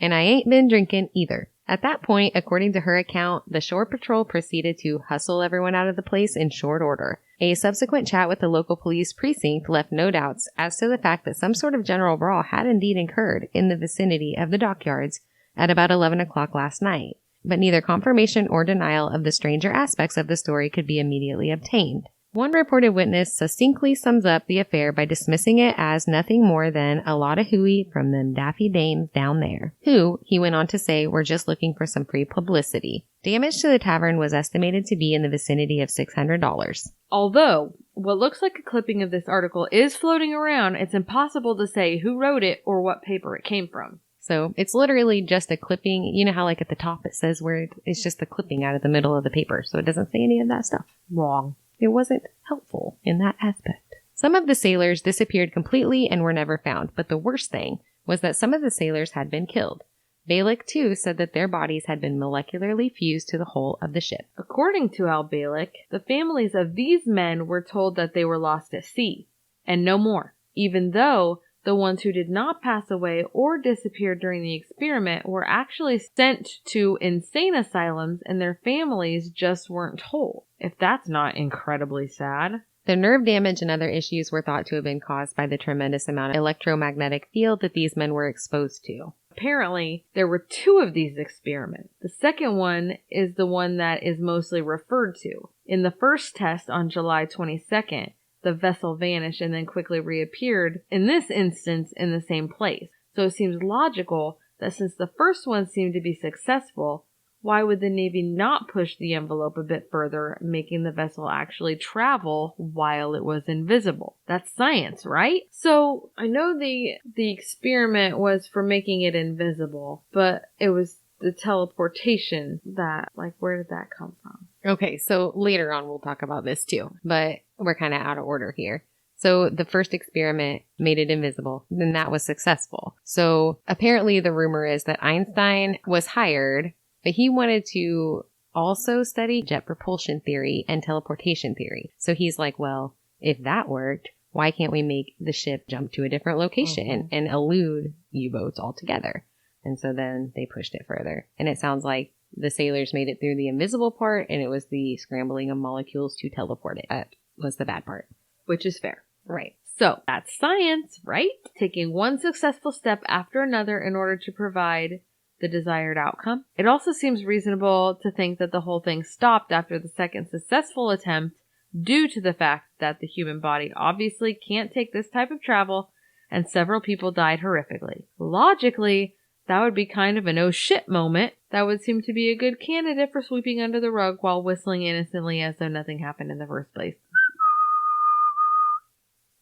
And I ain't been drinking either. At that point, according to her account, the shore patrol proceeded to hustle everyone out of the place in short order. A subsequent chat with the local police precinct left no doubts as to the fact that some sort of general brawl had indeed occurred in the vicinity of the dockyards at about 11 o'clock last night, but neither confirmation or denial of the stranger aspects of the story could be immediately obtained. One reported witness succinctly sums up the affair by dismissing it as nothing more than a lot of hooey from them daffy dames down there, who, he went on to say, were just looking for some free publicity. Damage to the tavern was estimated to be in the vicinity of $600. Although, what looks like a clipping of this article is floating around, it's impossible to say who wrote it or what paper it came from. So it's literally just a clipping. You know how like at the top it says where it's just the clipping out of the middle of the paper, so it doesn't say any of that stuff. Wrong. It wasn't helpful in that aspect. Some of the sailors disappeared completely and were never found, but the worst thing was that some of the sailors had been killed. Balick, too, said that their bodies had been molecularly fused to the hull of the ship. According to Al Balick, the families of these men were told that they were lost at sea, and no more, even though the ones who did not pass away or disappear during the experiment were actually sent to insane asylums and their families just weren't told. If that's not incredibly sad. The nerve damage and other issues were thought to have been caused by the tremendous amount of electromagnetic field that these men were exposed to. Apparently, there were 2 of these experiments. The second one is the one that is mostly referred to. In the first test on July 22nd, the vessel vanished and then quickly reappeared, in this instance, in the same place. So it seems logical that since the first one seemed to be successful, why would the Navy not push the envelope a bit further, making the vessel actually travel while it was invisible? That's science, right? So I know the experiment was for making it invisible, but it was the teleportation that, like, where did that come from? Okay, so later on we'll talk about this too, but we're kind of out of order here. So the first experiment made it invisible, and that was successful. So apparently the rumor is that Einstein was hired, but he wanted to also study jet propulsion theory and teleportation theory. So he's like, well, if that worked, why can't we make the ship jump to a different location and elude U-boats altogether? And so then they pushed it further. And it sounds like the sailors made it through the invisible part, and it was the scrambling of molecules to teleport it. That was the bad part. Which is fair. Right. So, that's science, right? Taking one successful step after another in order to provide the desired outcome. It also seems reasonable to think that the whole thing stopped after the second successful attempt due to the fact that the human body obviously can't take this type of travel, and several people died horrifically. Logically, that would be kind of an oh shit moment. That would seem to be a good candidate for sweeping under the rug while whistling innocently as though nothing happened in the first place.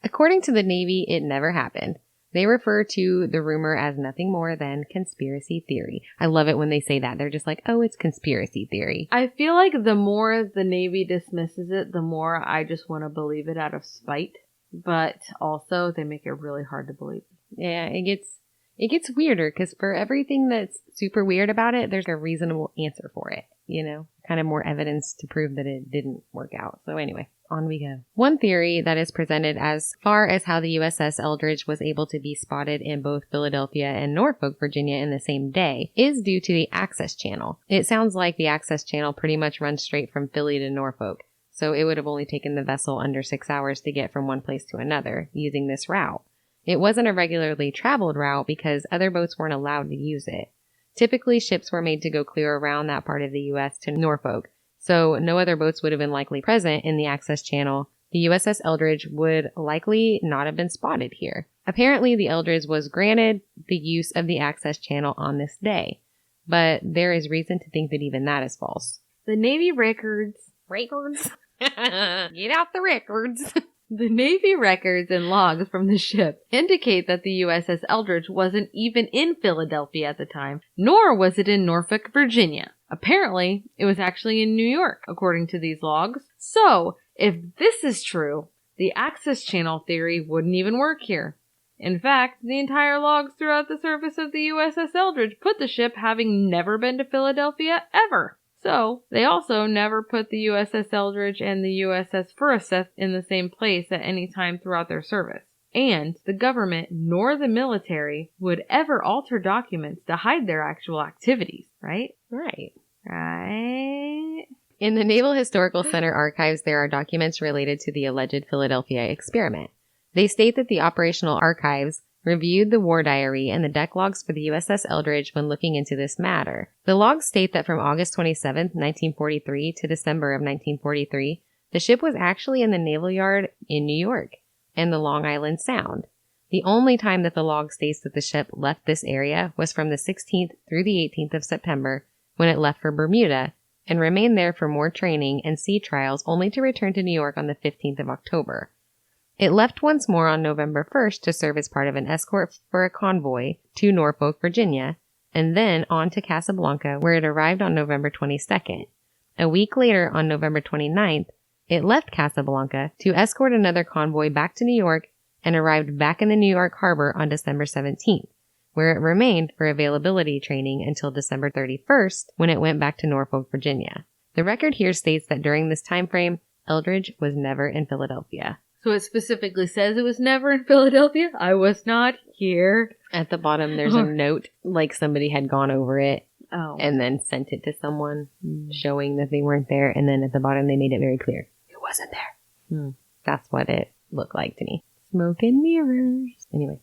According to the Navy, it never happened. They refer to the rumor as nothing more than conspiracy theory. I love it when they say that. They're just like, oh, it's conspiracy theory. I feel like the more the Navy dismisses it, the more I just want to believe it out of spite. But also, they make it really hard to believe. Yeah, it gets weirder because for everything that's super weird about it, there's a reasonable answer for it, you know? Kind of more evidence to prove that it didn't work out. So anyway, on we go. One theory that is presented as far as how the USS Eldridge was able to be spotted in both Philadelphia and Norfolk, Virginia in the same day is due to the access channel. It sounds like the access channel pretty much runs straight from Philly to Norfolk. So it would have only taken the vessel under 6 hours to get from one place to another using this route. It wasn't a regularly traveled route because other boats weren't allowed to use it. Typically, ships were made to go clear around that part of the U.S. to Norfolk, so no other boats would have been likely present in the access channel. The USS Eldridge would likely not have been spotted here. Apparently, the Eldridge was granted the use of the access channel on this day, but there is reason to think that even that is false. The Navy records... Get out the records! The Navy records and logs from the ship indicate that the USS Eldridge wasn't even in Philadelphia at the time, nor was it in Norfolk, Virginia. Apparently, it was actually in New York, according to these logs. So, if this is true, the access channel theory wouldn't even work here. In fact, the entire logs throughout the service of the USS Eldridge put the ship having never been to Philadelphia ever. So, they also never put the USS Eldridge and the USS Forsyth in the same place at any time throughout their service. and the government nor the military would ever alter documents to hide their actual activities, right? Right. Right. In the Naval Historical Center archives, there are documents related to the alleged Philadelphia experiment. They state that the operational archives reviewed the war diary and the deck logs for the USS Eldridge when looking into this matter. The logs state that from August 27, 1943 to December of 1943, the ship was actually in the Naval Yard in New York and the Long Island Sound. The only time that the log states that the ship left this area was from the 16th through the 18th of September when it left for Bermuda and remained there for more training and sea trials only to return to New York on the 15th of October. It left once more on November 1st to serve as part of an escort for a convoy to Norfolk, Virginia, and then on to Casablanca, where it arrived on November 22nd. A week later, on November 29th, it left Casablanca to escort another convoy back to New York and arrived back in the New York harbor on December 17th, where it remained for availability training until December 31st, when it went back to Norfolk, Virginia. The record here states that during this time frame, Eldridge was never in Philadelphia. So it specifically says it was never in Philadelphia? I was not here. At the bottom, there's a note, like somebody had gone over it and then sent it to someone, showing that they weren't there. And then at the bottom, they made it very clear it wasn't there. That's what it looked like to me. Smoke and mirrors. Anyway.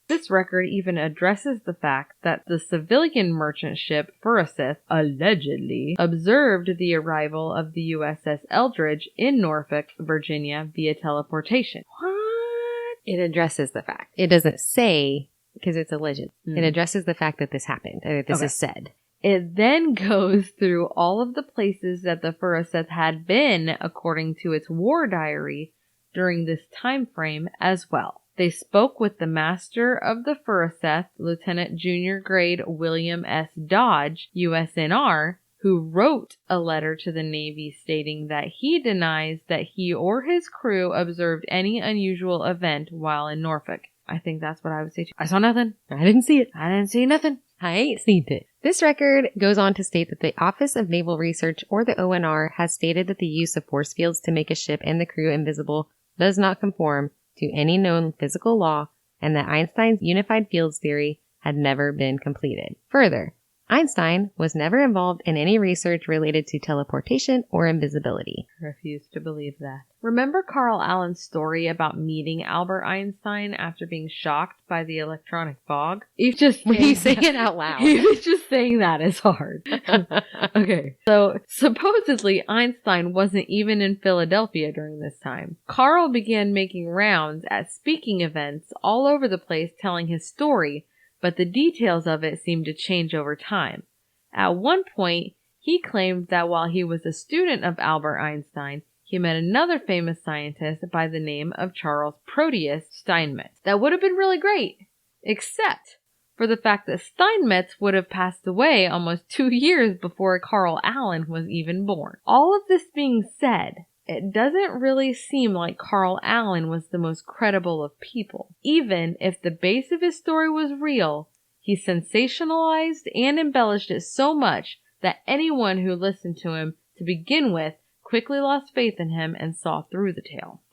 This record even addresses the fact that the civilian merchant ship Furuseth allegedly observed the arrival of the USS Eldridge in Norfolk, Virginia via teleportation. What? It addresses the fact. It doesn't say, because it's alleged. It addresses the fact that this happened, or that this is said. It then goes through all of the places that the Furuseth had been according to its war diary during this time frame as well. They spoke with the master of the Furuseth, Lieutenant Junior Grade William S. Dodge, USNR, who wrote a letter to the Navy stating that he denies that he or his crew observed any unusual event while in Norfolk. I think that's what I would say too. I saw nothing. I didn't see it. I didn't see nothing. I ain't seen it. This record goes on to state that the Office of Naval Research, or the ONR, has stated that the use of force fields to make a ship and the crew invisible does not conform to any known physical law, and that Einstein's unified fields theory had never been completed. Further, Einstein was never involved in any research related to teleportation or invisibility. I refuse to believe that. Remember Carl Allen's story about meeting Albert Einstein after being shocked by the electronic fog? When you say it out loud. Even just saying that is hard. Okay. So, supposedly Einstein wasn't even in Philadelphia during this time. Carl began making rounds at speaking events all over the place telling his story, but the details of it seemed to change over time. At one point, he claimed that while he was a student of Albert Einstein, he met another famous scientist by the name of Charles Proteus Steinmetz. That would have been really great, except for the fact that Steinmetz would have passed away almost 2 years before Carl Allen was even born. All of this being said, it doesn't really seem like Carl Allen was the most credible of people. Even if the base of his story was real, he sensationalized and embellished it so much that anyone who listened to him to begin with quickly lost faith in him and saw through the tale.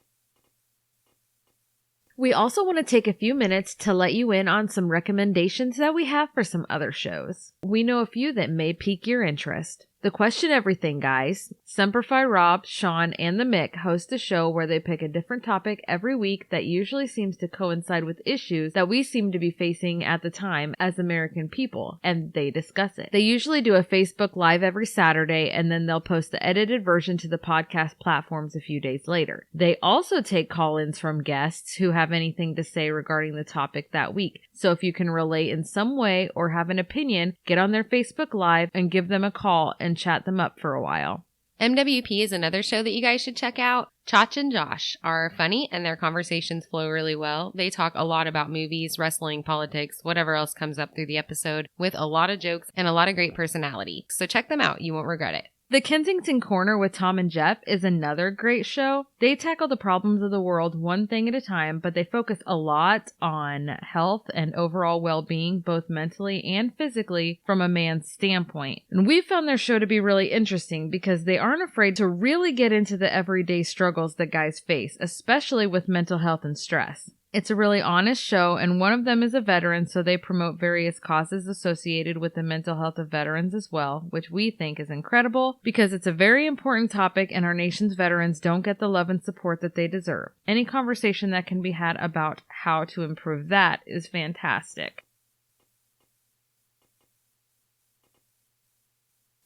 We also want to take a few minutes to let you in on some recommendations that we have for some other shows. We know a few that may pique your interest. The Question Everything guys, Semper Fi Rob, Sean, and the Mick host a show where they pick a different topic every week that usually seems to coincide with issues that we seem to be facing at the time as American people, and they discuss it. They usually do a Facebook Live every Saturday, and then they'll post the edited version to the podcast platforms a few days later. They also take call-ins from guests who have anything to say regarding the topic that week. So if you can relate in some way or have an opinion, get on their Facebook Live and give them a call and chat them up for a while. MWP is another show that you guys should check out. Chach and Josh are funny and their conversations flow really well. They talk a lot about movies, wrestling, politics, whatever else comes up through the episode, with a lot of jokes and a lot of great personality. So check them out. You won't regret it. The Kensington Corner with Tom and Jeff is another great show. They tackle the problems of the world one thing at a time, but they focus a lot on health and overall well-being, both mentally and physically, from a man's standpoint. And we found their show to be really interesting because they aren't afraid to really get into the everyday struggles that guys face, especially with mental health and stress. It's a really honest show, and one of them is a veteran, so they promote various causes associated with the mental health of veterans as well, which we think is incredible because it's a very important topic and our nation's veterans don't get the love and support that they deserve. Any conversation that can be had about how to improve that is fantastic.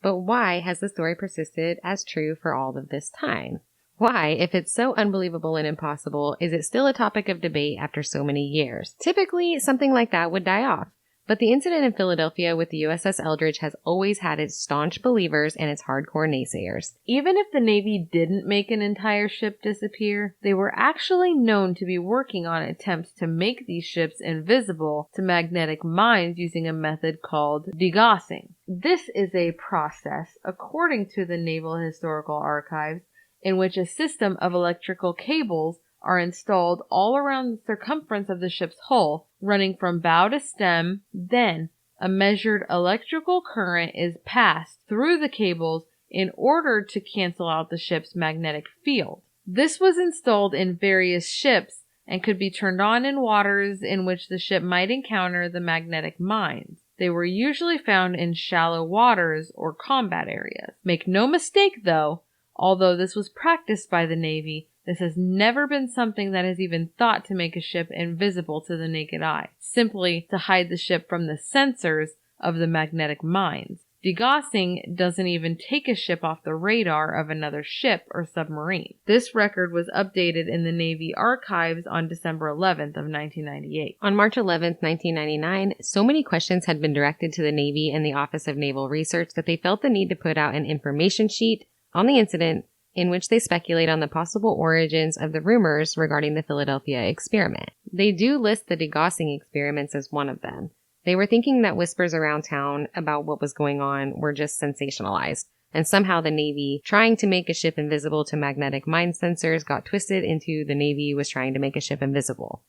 But why has the story persisted as true for all of this time? Why, if it's so unbelievable and impossible, is it still a topic of debate after so many years? Typically, something like that would die off. But the incident in Philadelphia with the USS Eldridge has always had its staunch believers and its hardcore naysayers. Even if the Navy didn't make an entire ship disappear, they were actually known to be working on attempts to make these ships invisible to magnetic mines using a method called degaussing. This is a process, according to the Naval Historical Archives, in which a system of electrical cables are installed all around the circumference of the ship's hull, running from bow to stem. Then, a measured electrical current is passed through the cables in order to cancel out the ship's magnetic field. This was installed in various ships and could be turned on in waters in which the ship might encounter the magnetic mines. They were usually found in shallow waters or combat areas. Make no mistake, though, although this was practiced by the Navy, this has never been something that has even thought to make a ship invisible to the naked eye, simply to hide the ship from the sensors of the magnetic mines. Degaussing doesn't even take a ship off the radar of another ship or submarine. This record was updated in the Navy archives on December 11th of 1998. On March 11th, 1999, so many questions had been directed to the Navy and the Office of Naval Research that they felt the need to put out an information sheet on the incident in which they speculate on the possible origins of the rumors regarding the Philadelphia experiment. They do list the degaussing experiments as one of them. They were thinking that whispers around town about what was going on were just sensationalized, and somehow the Navy trying to make a ship invisible to magnetic mine sensors got twisted into the Navy was trying to make a ship invisible.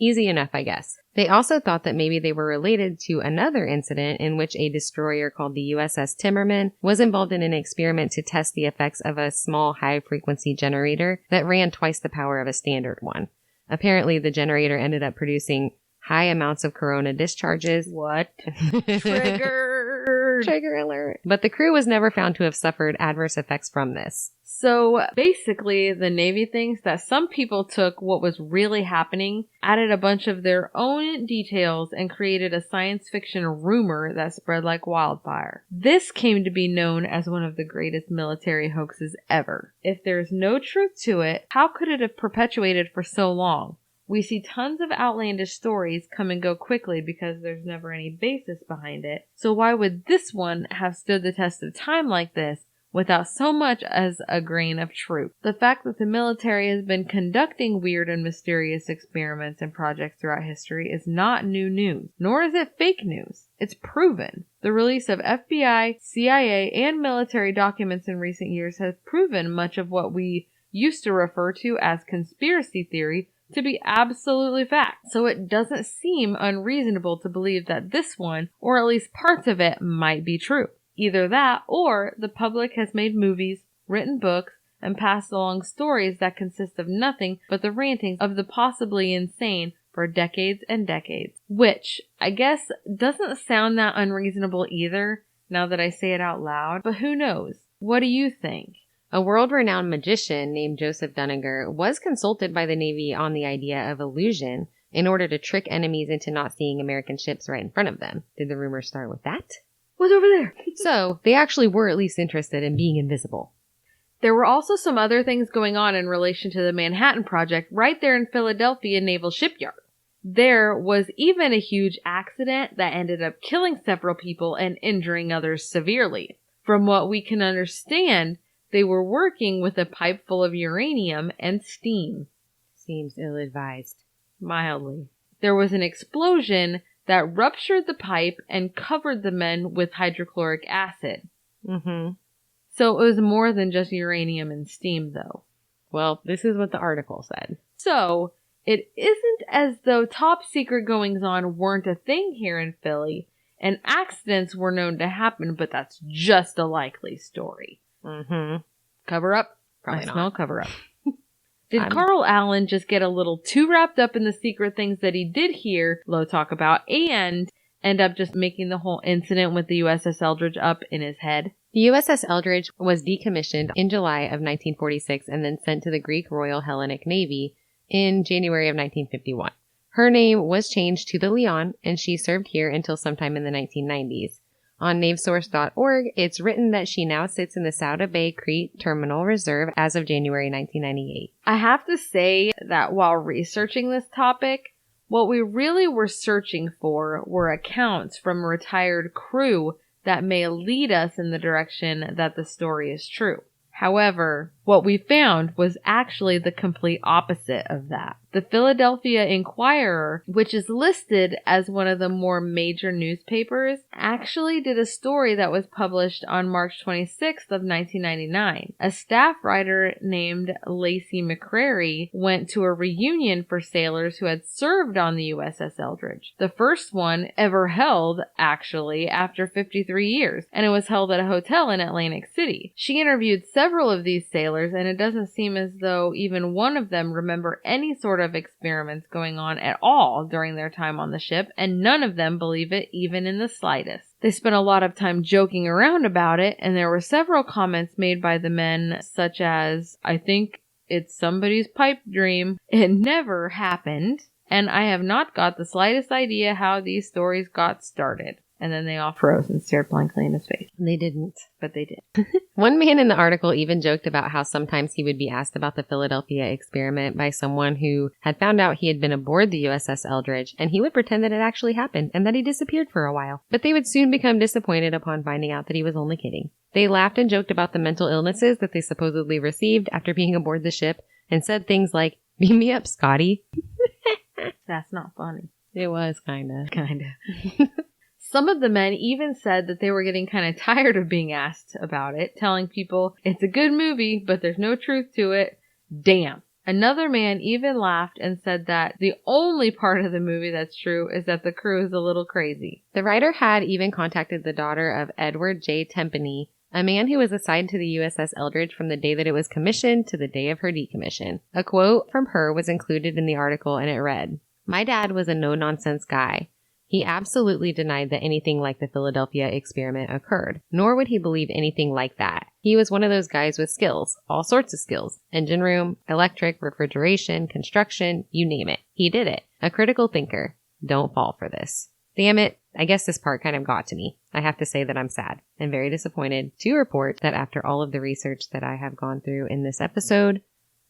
Easy enough, I guess. They also thought that maybe they were related to another incident in which a destroyer called the USS Timmerman was involved in an experiment to test the effects of a small high-frequency generator that ran twice the power of a standard one. Apparently, the generator ended up producing high amounts of corona discharges. What? Triggered! Trigger alert. But the crew was never found to have suffered adverse effects from this. So basically, the Navy thinks that some people took what was really happening, added a bunch of their own details, and created a science fiction rumor that spread like wildfire. This came to be known as one of the greatest military hoaxes ever. If there's no truth to it, how could it have perpetuated for so long? We see tons of outlandish stories come and go quickly because there's never any basis behind it. So why would this one have stood the test of time like this without so much as a grain of truth? The fact that the military has been conducting weird and mysterious experiments and projects throughout history is not new news, nor is it fake news. It's proven. The release of FBI, CIA, and military documents in recent years has proven much of what we used to refer to as conspiracy theory to be absolutely fact. So it doesn't seem unreasonable to believe that this one, or at least parts of it, might be true. Either that, or the public has made movies, written books, and passed along stories that consist of nothing but the rantings of the possibly insane for decades and decades. Which, I guess, doesn't sound that unreasonable either, now that I say it out loud, but who knows? What do you think? A world-renowned magician named Joseph Dunninger was consulted by the Navy on the idea of illusion in order to trick enemies into not seeing American ships right in front of them. Did the rumor start with that? What's over there? So, they actually were at least interested in being invisible. There were also some other things going on in relation to the Manhattan Project right there in Philadelphia Naval Shipyard. There was even a huge accident that ended up killing several people and injuring others severely. From what we can understand, they were working with a pipe full of uranium and steam. Seems ill-advised. Mildly. There was an explosion that ruptured the pipe and covered the men with hydrochloric acid. Mm-hmm. So it was more than just uranium and steam, though. Well, this is what the article said. So, it isn't as though top secret goings-on weren't a thing here in Philly, and accidents were known to happen, but that's just a likely story. Mm-hmm. Cover up? Probably I not. smell cover up. Did Carl Allen just get a little too wrapped up in the secret things that he did hear Lowe talk about and end up just making the whole incident with the USS Eldridge up in his head? The USS Eldridge was decommissioned in July of 1946 and then sent to the Greek Royal Hellenic Navy in January of 1951. Her name was changed to the Leon, and she served here until sometime in the 1990s. On Navsource.org, it's written that she now sits in the Souda Bay Crete Terminal Reserve as of January 1998. I have to say that while researching this topic, what we really were searching for were accounts from retired crew that may lead us in the direction that the story is true. However, what we found was actually the complete opposite of that. The Philadelphia Inquirer, which is listed as one of the more major newspapers, actually did a story that was published on March 26th of 1999. A staff writer named Lacey McCrary went to a reunion for sailors who had served on the USS Eldridge. The first one ever held, actually, after 53 years, and it was held at a hotel in Atlantic City. She interviewed several of these sailors, and it doesn't seem as though even one of them remember any sort of experiments going on at all during their time on the ship, and none of them believe it even in the slightest. They spent a lot of time joking around about it, and there were several comments made by the men, such as, "I think it's somebody's pipe dream. It never happened, and I have not got the slightest idea how these stories got started." And then they all froze and stared blankly in his face. They didn't. But they did. One man in the article even joked about how sometimes he would be asked about the Philadelphia experiment by someone who had found out he had been aboard the USS Eldridge, and he would pretend that it actually happened and that he disappeared for a while. But they would soon become disappointed upon finding out that he was only kidding. They laughed and joked about the mental illnesses that they supposedly received after being aboard the ship and said things like, "Beam me up, Scotty." That's not funny. It was kinda. Some of the men even said that they were getting kind of tired of being asked about it, telling people, "It's a good movie, but there's no truth to it. Damn." Another man even laughed and said that the only part of the movie that's true is that the crew is a little crazy. The writer had even contacted the daughter of Edward J. Tempany, a man who was assigned to the USS Eldridge from the day that it was commissioned to the day of her decommission. A quote from her was included in the article, and it read, "My dad was a no-nonsense guy. He absolutely denied that anything like the Philadelphia experiment occurred, nor would he believe anything like that. He was one of those guys with skills, all sorts of skills, engine room, electric, refrigeration, construction, you name it. He did it. A critical thinker. Don't fall for this." Damn it, I guess this part kind of got to me. I have to say that I'm sad and very disappointed to report that after all of the research that I have gone through in this episode,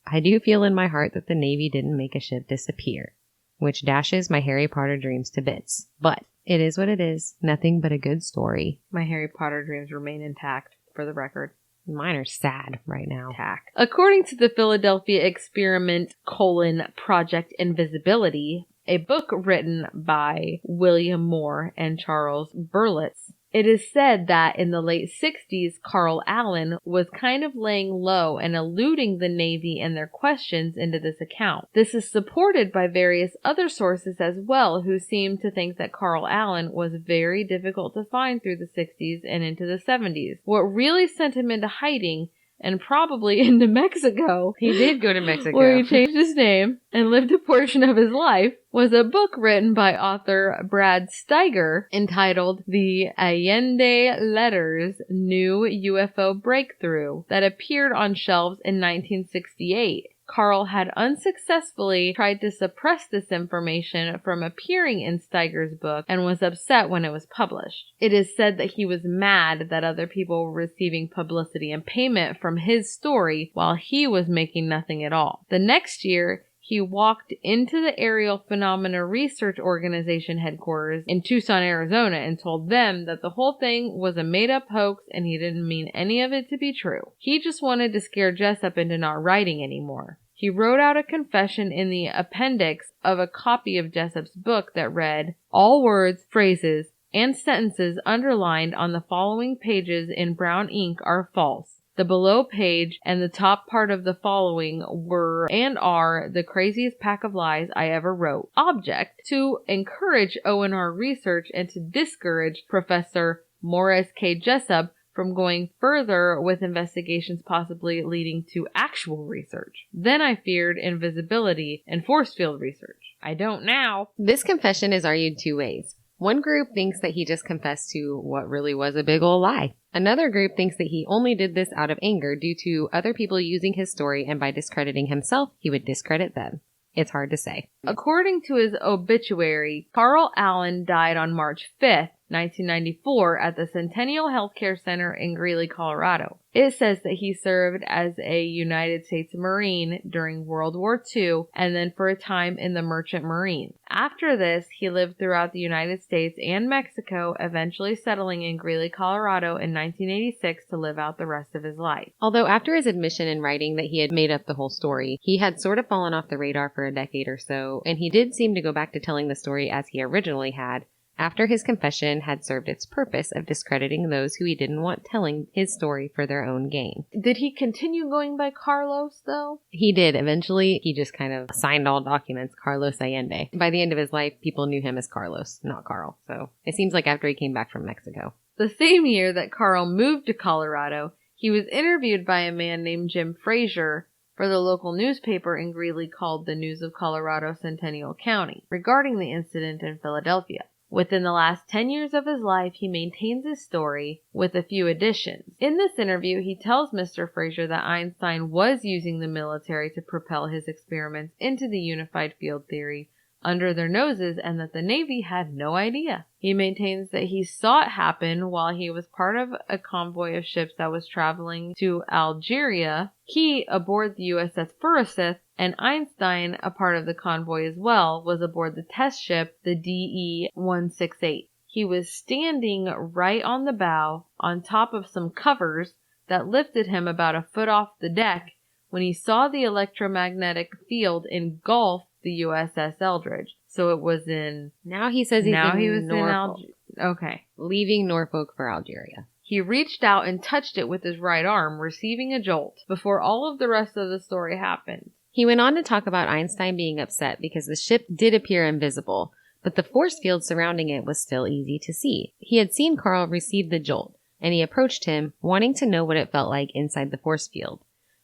I do feel in my heart that the Navy didn't make a ship disappear, which dashes my Harry Potter dreams to bits. But it is what it is. Nothing but a good story. My Harry Potter dreams remain intact, for the record. Mine are sad right now. According to the Philadelphia Experiment, Project Invisibility, a book written by William Moore and Charles Berlitz, it is said that in the late 60s, Carl Allen was kind of laying low and eluding the Navy and their questions into this account. This is supported by various other sources as well, who seem to think that Carl Allen was very difficult to find through the 60s and into the 70s. What really sent him into hiding, and probably into Mexico. He did go to Mexico, where he changed his name and lived a portion of his life, was a book written by author Brad Steiger entitled The Allende Letters, New UFO Breakthrough, that appeared on shelves in 1968. Carl had unsuccessfully tried to suppress this information from appearing in Steiger's book and was upset when it was published. It is said that he was mad that other people were receiving publicity and payment from his story while he was making nothing at all. The next year, he walked into the Aerial Phenomena Research Organization headquarters in Tucson, Arizona, and told them that the whole thing was a made-up hoax and he didn't mean any of it to be true. He just wanted to scare Jessup into not writing anymore. He wrote out a confession in the appendix of a copy of Jessup's book that read, "All words, phrases, and sentences underlined on the following pages in brown ink are false. The below page and the top part of the following were and are the craziest pack of lies I ever wrote. Object: to encourage ONR research and to discourage Professor Morris K. Jessup from going further with investigations possibly leading to actual research. Then I feared invisibility and force field research. I don't now. This confession is argued two ways. One group thinks that he just confessed to what really was a big ol' lie. Another group thinks that he only did this out of anger due to other people using his story, and by discrediting himself, he would discredit them. It's hard to say. According to his obituary, Carl Allen died on March 5th, 1994 at the Centennial Healthcare Center in Greeley, Colorado. It says that he served as a United States Marine during World War II and then for a time in the Merchant Marines. After this, he lived throughout the United States and Mexico, eventually settling in Greeley, Colorado in 1986 to live out the rest of his life. Although after his admission in writing that he had made up the whole story, he had sort of fallen off the radar for a decade or so, and he did seem to go back to telling the story as he originally had, after his confession had served its purpose of discrediting those who he didn't want telling his story for their own gain. Did he continue going by Carlos, though? He did. Eventually, he just kind of signed all documents, Carlos Allende. By the end of his life, people knew him as Carlos, not Carl. So it seems like after he came back from Mexico. The same year that Carl moved to Colorado, he was interviewed by a man named Jim Frazier for the local newspaper in Greeley called the News of Colorado Centennial County regarding the incident in Philadelphia. Within the last 10 years of his life, he maintains his story with a few additions. In this interview, he tells Mr. Frazier that Einstein was using the military to propel his experiments into the unified field theory under their noses and that the Navy had no idea. He maintains that he saw it happen while he was part of a convoy of ships that was traveling to Algeria. He, aboard the USS Forsyth, and Einstein, a part of the convoy as well, was aboard the test ship, the DE-168. He was standing right on the bow, on top of some covers that lifted him about a foot off the deck when he saw the electromagnetic field engulf the USS Eldridge. So it was in... Now he says he's in Norfolk. Okay. Leaving Norfolk for Algeria. He reached out and touched it with his right arm, receiving a jolt, before all of the rest of the story happened. He went on to talk about Einstein being upset because the ship did appear invisible, but the force field surrounding it was still easy to see. He had seen Carl receive the jolt, and he approached him, wanting to know what it felt like inside the force field.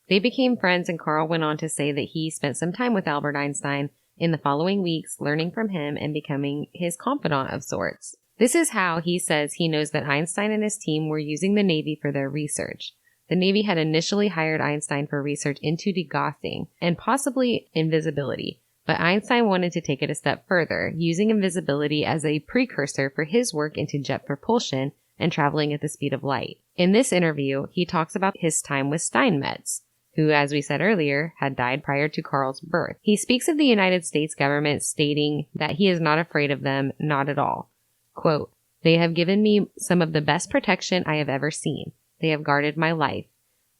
They became friends, and Carl went on to say that he spent some time with Albert Einstein in the following weeks, learning from him and becoming his confidant of sorts. This is how he says he knows that Einstein and his team were using the Navy for their research. The Navy had initially hired Einstein for research into degaussing and possibly invisibility, but Einstein wanted to take it a step further, using invisibility as a precursor for his work into jet propulsion and traveling at the speed of light. In this interview, he talks about his time with Steinmetz, who, as we said earlier, had died prior to Carl's birth. He speaks of the United States government stating that he is not afraid of them, not at all. Quote, "They have given me some of the best protection I have ever seen. They have guarded my life.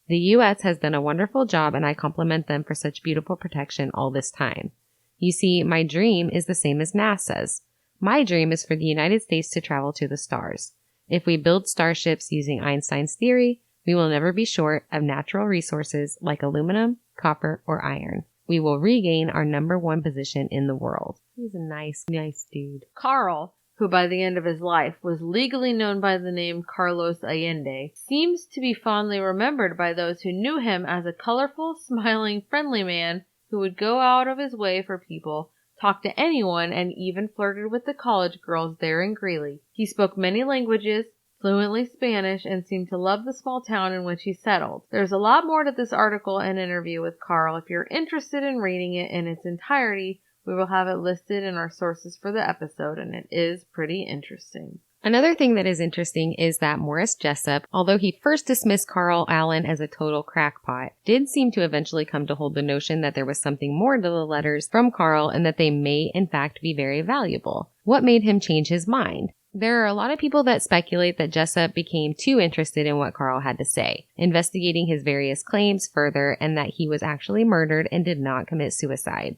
The U.S. has done a wonderful job, and I compliment them for such beautiful protection all this time. You see, my dream is the same as NASA's. My dream is for the United States to travel to the stars. If we build starships using Einstein's theory, we will never be short of natural resources like aluminum, copper, or iron. We will regain our #1 position in the world." He's a nice dude. Carl, who by the end of his life was legally known by the name Carlos Allende, seems to be fondly remembered by those who knew him as a colorful, smiling, friendly man who would go out of his way for people, talk to anyone, and even flirted with the college girls there in Greeley. He spoke many languages, fluently Spanish, and seemed to love the small town in which he settled. There's a lot more to this article and interview with Carl. If you're interested in reading it in its entirety, we will have it listed in our sources for the episode, and it is pretty interesting. Another thing that is interesting is that Morris Jessup, although he first dismissed Carl Allen as a total crackpot, did seem to eventually come to hold the notion that there was something more to the letters from Carl and that they may in fact be very valuable. What made him change his mind? There are a lot of people that speculate that Jessup became too interested in what Carl had to say, investigating his various claims further, and that he was actually murdered and did not commit suicide.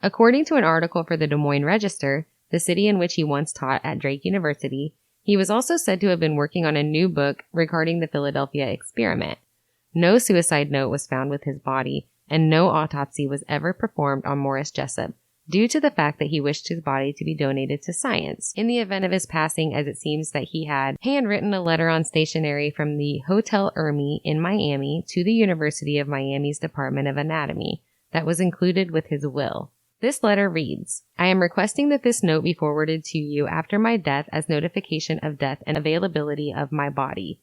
According to an article for the Des Moines Register, the city in which he once taught at Drake University, he was also said to have been working on a new book regarding the Philadelphia experiment. No suicide note was found with his body, and no autopsy was ever performed on Morris Jessup, due to the fact that he wished his body to be donated to science. In the event of his passing, as it seems that he had handwritten a letter on stationery from the Hotel Ermey in Miami to the University of Miami's Department of Anatomy that was included with his will. This letter reads, I am requesting that this note be forwarded to you after my death as notification of death and availability of my body.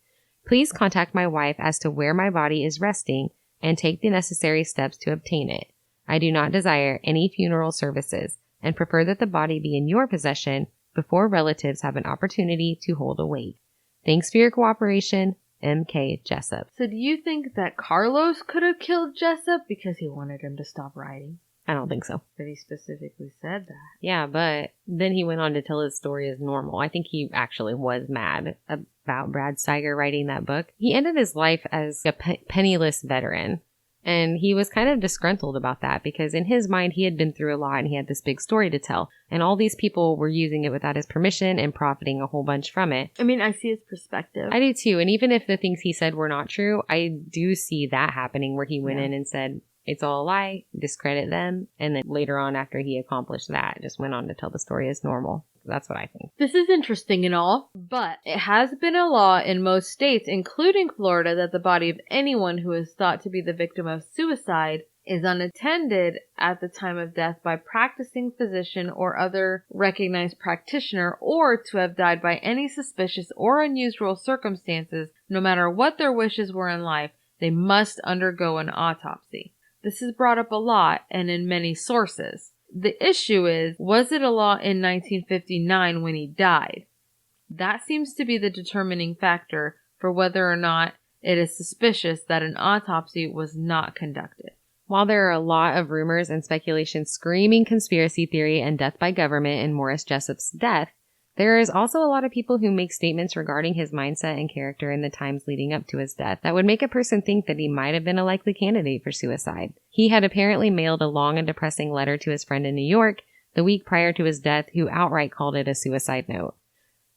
Please contact my wife as to where my body is resting and take the necessary steps to obtain it. I do not desire any funeral services and prefer that the body be in your possession before relatives have an opportunity to hold a wake. Thanks for your cooperation, M.K. Jessup. So do you think that Carlos could have killed Jessup because he wanted him to stop writing? I don't think so. But he specifically said that. Yeah, but then he went on to tell his story as normal. I think he actually was mad about Brad Steiger writing that book. He ended his life as a penniless veteran. And he was kind of disgruntled about that because in his mind, he had been through a lot and he had this big story to tell. And all these people were using it without his permission and profiting a whole bunch from it. I mean, I see his perspective. I do too. And even if the things he said were not true, I do see that happening where he went in and said, it's all a lie, discredit them. And then later on, after he accomplished that, just went on to tell the story as normal. That's what I think. This is interesting and all, but it has been a law in most states, including Florida, that the body of anyone who is thought to be the victim of suicide is unattended at the time of death by practicing physician or other recognized practitioner, or to have died by any suspicious or unusual circumstances. No matter what their wishes were in life, they must undergo an autopsy. This is brought up a lot and in many sources. The issue is, was it a law in 1959 when he died? That seems to be the determining factor for whether or not it is suspicious that an autopsy was not conducted. While there are a lot of rumors and speculation screaming conspiracy theory and death by government in Morris Jessup's death, there is also a lot of people who make statements regarding his mindset and character in the times leading up to his death that would make a person think that he might have been a likely candidate for suicide. He had apparently mailed a long and depressing letter to his friend in New York the week prior to his death, who outright called it a suicide note.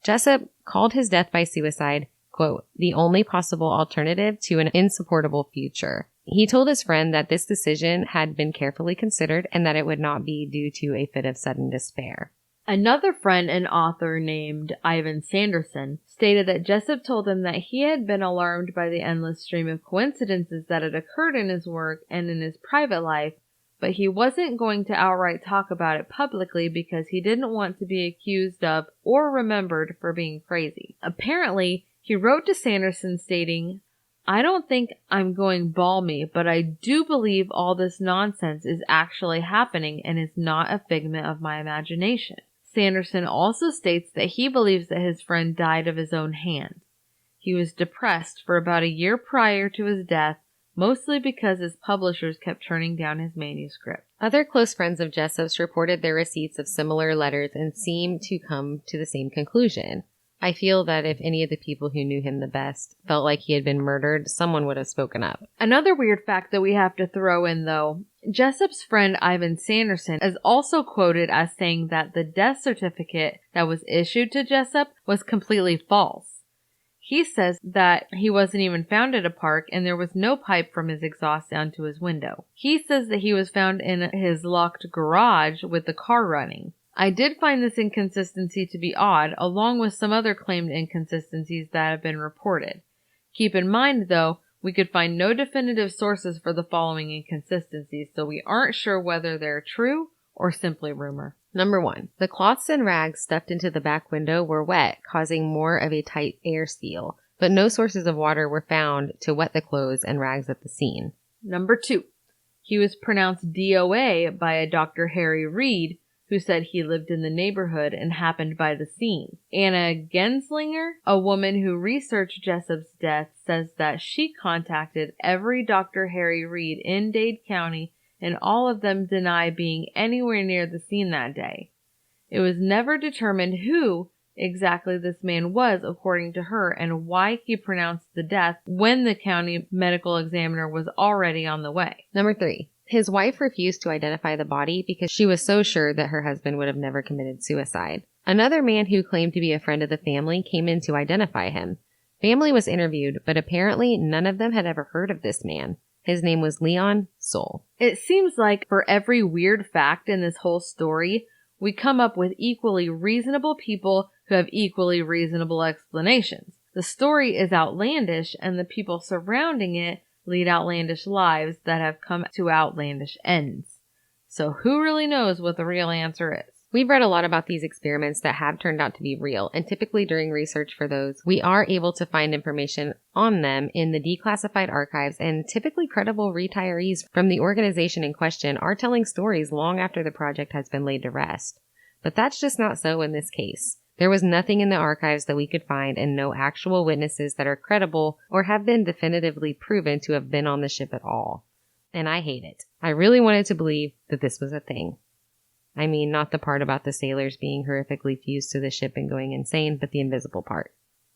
Jessup called his death by suicide, quote, the only possible alternative to an insupportable future. He told his friend that this decision had been carefully considered and that it would not be due to a fit of sudden despair. Another friend and author named Ivan Sanderson stated that Jessup told him that he had been alarmed by the endless stream of coincidences that had occurred in his work and in his private life, but he wasn't going to outright talk about it publicly because he didn't want to be accused of or remembered for being crazy. Apparently, he wrote to Sanderson stating, I don't think I'm going balmy, but I do believe all this nonsense is actually happening and is not a figment of my imagination. Sanderson also states that he believes that his friend died of his own hand. He was depressed for about a year prior to his death, mostly because his publishers kept turning down his manuscript. Other close friends of Jessup's reported their receipts of similar letters and seemed to come to the same conclusion. I feel that if any of the people who knew him the best felt like he had been murdered, someone would have spoken up. Another weird fact that we have to throw in, though, Jessup's friend Ivan Sanderson is also quoted as saying that the death certificate that was issued to Jessup was completely false. He says that he wasn't even found at a park and there was no pipe from his exhaust down to his window. He says that he was found in his locked garage with the car running. I did find this inconsistency to be odd, along with some other claimed inconsistencies that have been reported. Keep in mind, though, we could find no definitive sources for the following inconsistencies, so we aren't sure whether they're true or simply rumor. Number 1. The cloths and rags stuffed into the back window were wet, causing more of a tight air seal, but no sources of water were found to wet the clothes and rags at the scene. Number 2. He was pronounced DOA by a Dr. Harry Reed, who said he lived in the neighborhood and happened by the scene. Anna Genslinger, a woman who researched Jessup's death, says that she contacted every Dr. Harry Reed in Dade County, and all of them deny being anywhere near the scene that day. It was never determined who exactly this man was, according to her, and why he pronounced the death when the county medical examiner was already on the way. Number 3. His wife refused to identify the body because she was so sure that her husband would have never committed suicide. Another man who claimed to be a friend of the family came in to identify him. Family was interviewed, but apparently none of them had ever heard of this man. His name was Leon soul. It seems like for every weird fact in this whole story, we come up with equally reasonable people who have equally reasonable explanations. The story is outlandish, and the people surrounding it lead outlandish lives that have come to outlandish ends. So who really knows what the real answer is? We've read a lot about these experiments that have turned out to be real, and typically during research for those, we are able to find information on them in the declassified archives, and typically credible retirees from the organization in question are telling stories long after the project has been laid to rest. But that's just not so in this case. There was nothing in the archives that we could find, and no actual witnesses that are credible or have been definitively proven to have been on the ship at all. And I hate it. I really wanted to believe that this was a thing. I mean, not the part about the sailors being horrifically fused to the ship and going insane, but the invisible part.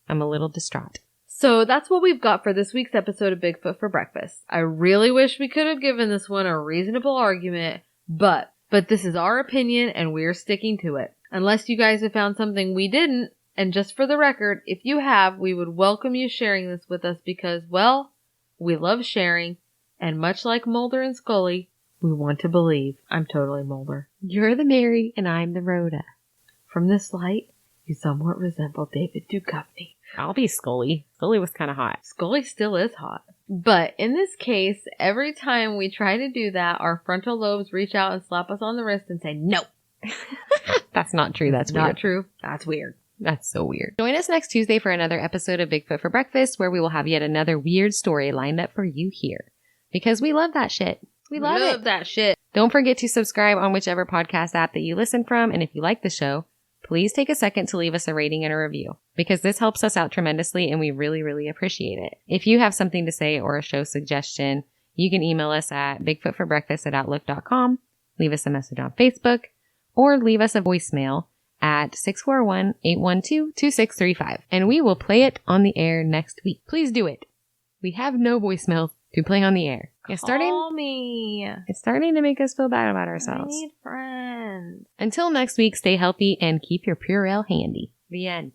I'm a little distraught. So that's what we've got for this week's episode of Bigfoot for Breakfast. I really wish we could have given this one a reasonable argument, but this is our opinion and we're sticking to it. Unless you guys have found something we didn't, and just for the record, if you have, we would welcome you sharing this with us because, well, we love sharing, and much like Mulder and Scully, we want to believe. I'm totally Mulder. You're the Mary and I'm the Rhoda. From this light, you somewhat resemble David Duchovny. I'll be Scully. Scully was kind of hot. Scully still is hot. But in this case, every time we try to do that, our frontal lobes reach out and slap us on the wrist and say, no. That's not true. That's weird. Not true. That's weird. That's so weird. Join us next Tuesday for another episode of Bigfoot for Breakfast, where we will have yet another weird story lined up for you here. Because we love that shit. We love that shit. Don't forget to subscribe on whichever podcast app that you listen from. And if you like the show, please take a second to leave us a rating and a review, because this helps us out tremendously and we really, really appreciate it. If you have something to say or a show suggestion, you can email us at bigfootforbreakfast@outlook.com, leave us a message on Facebook, or leave us a voicemail at 641-812-2635, and we will play it on the air next week. Please do it. We have no voicemails to play on the air. Call me. It's starting to make us feel bad about ourselves. I need friends. Until next week, stay healthy and keep your Purell handy. The end.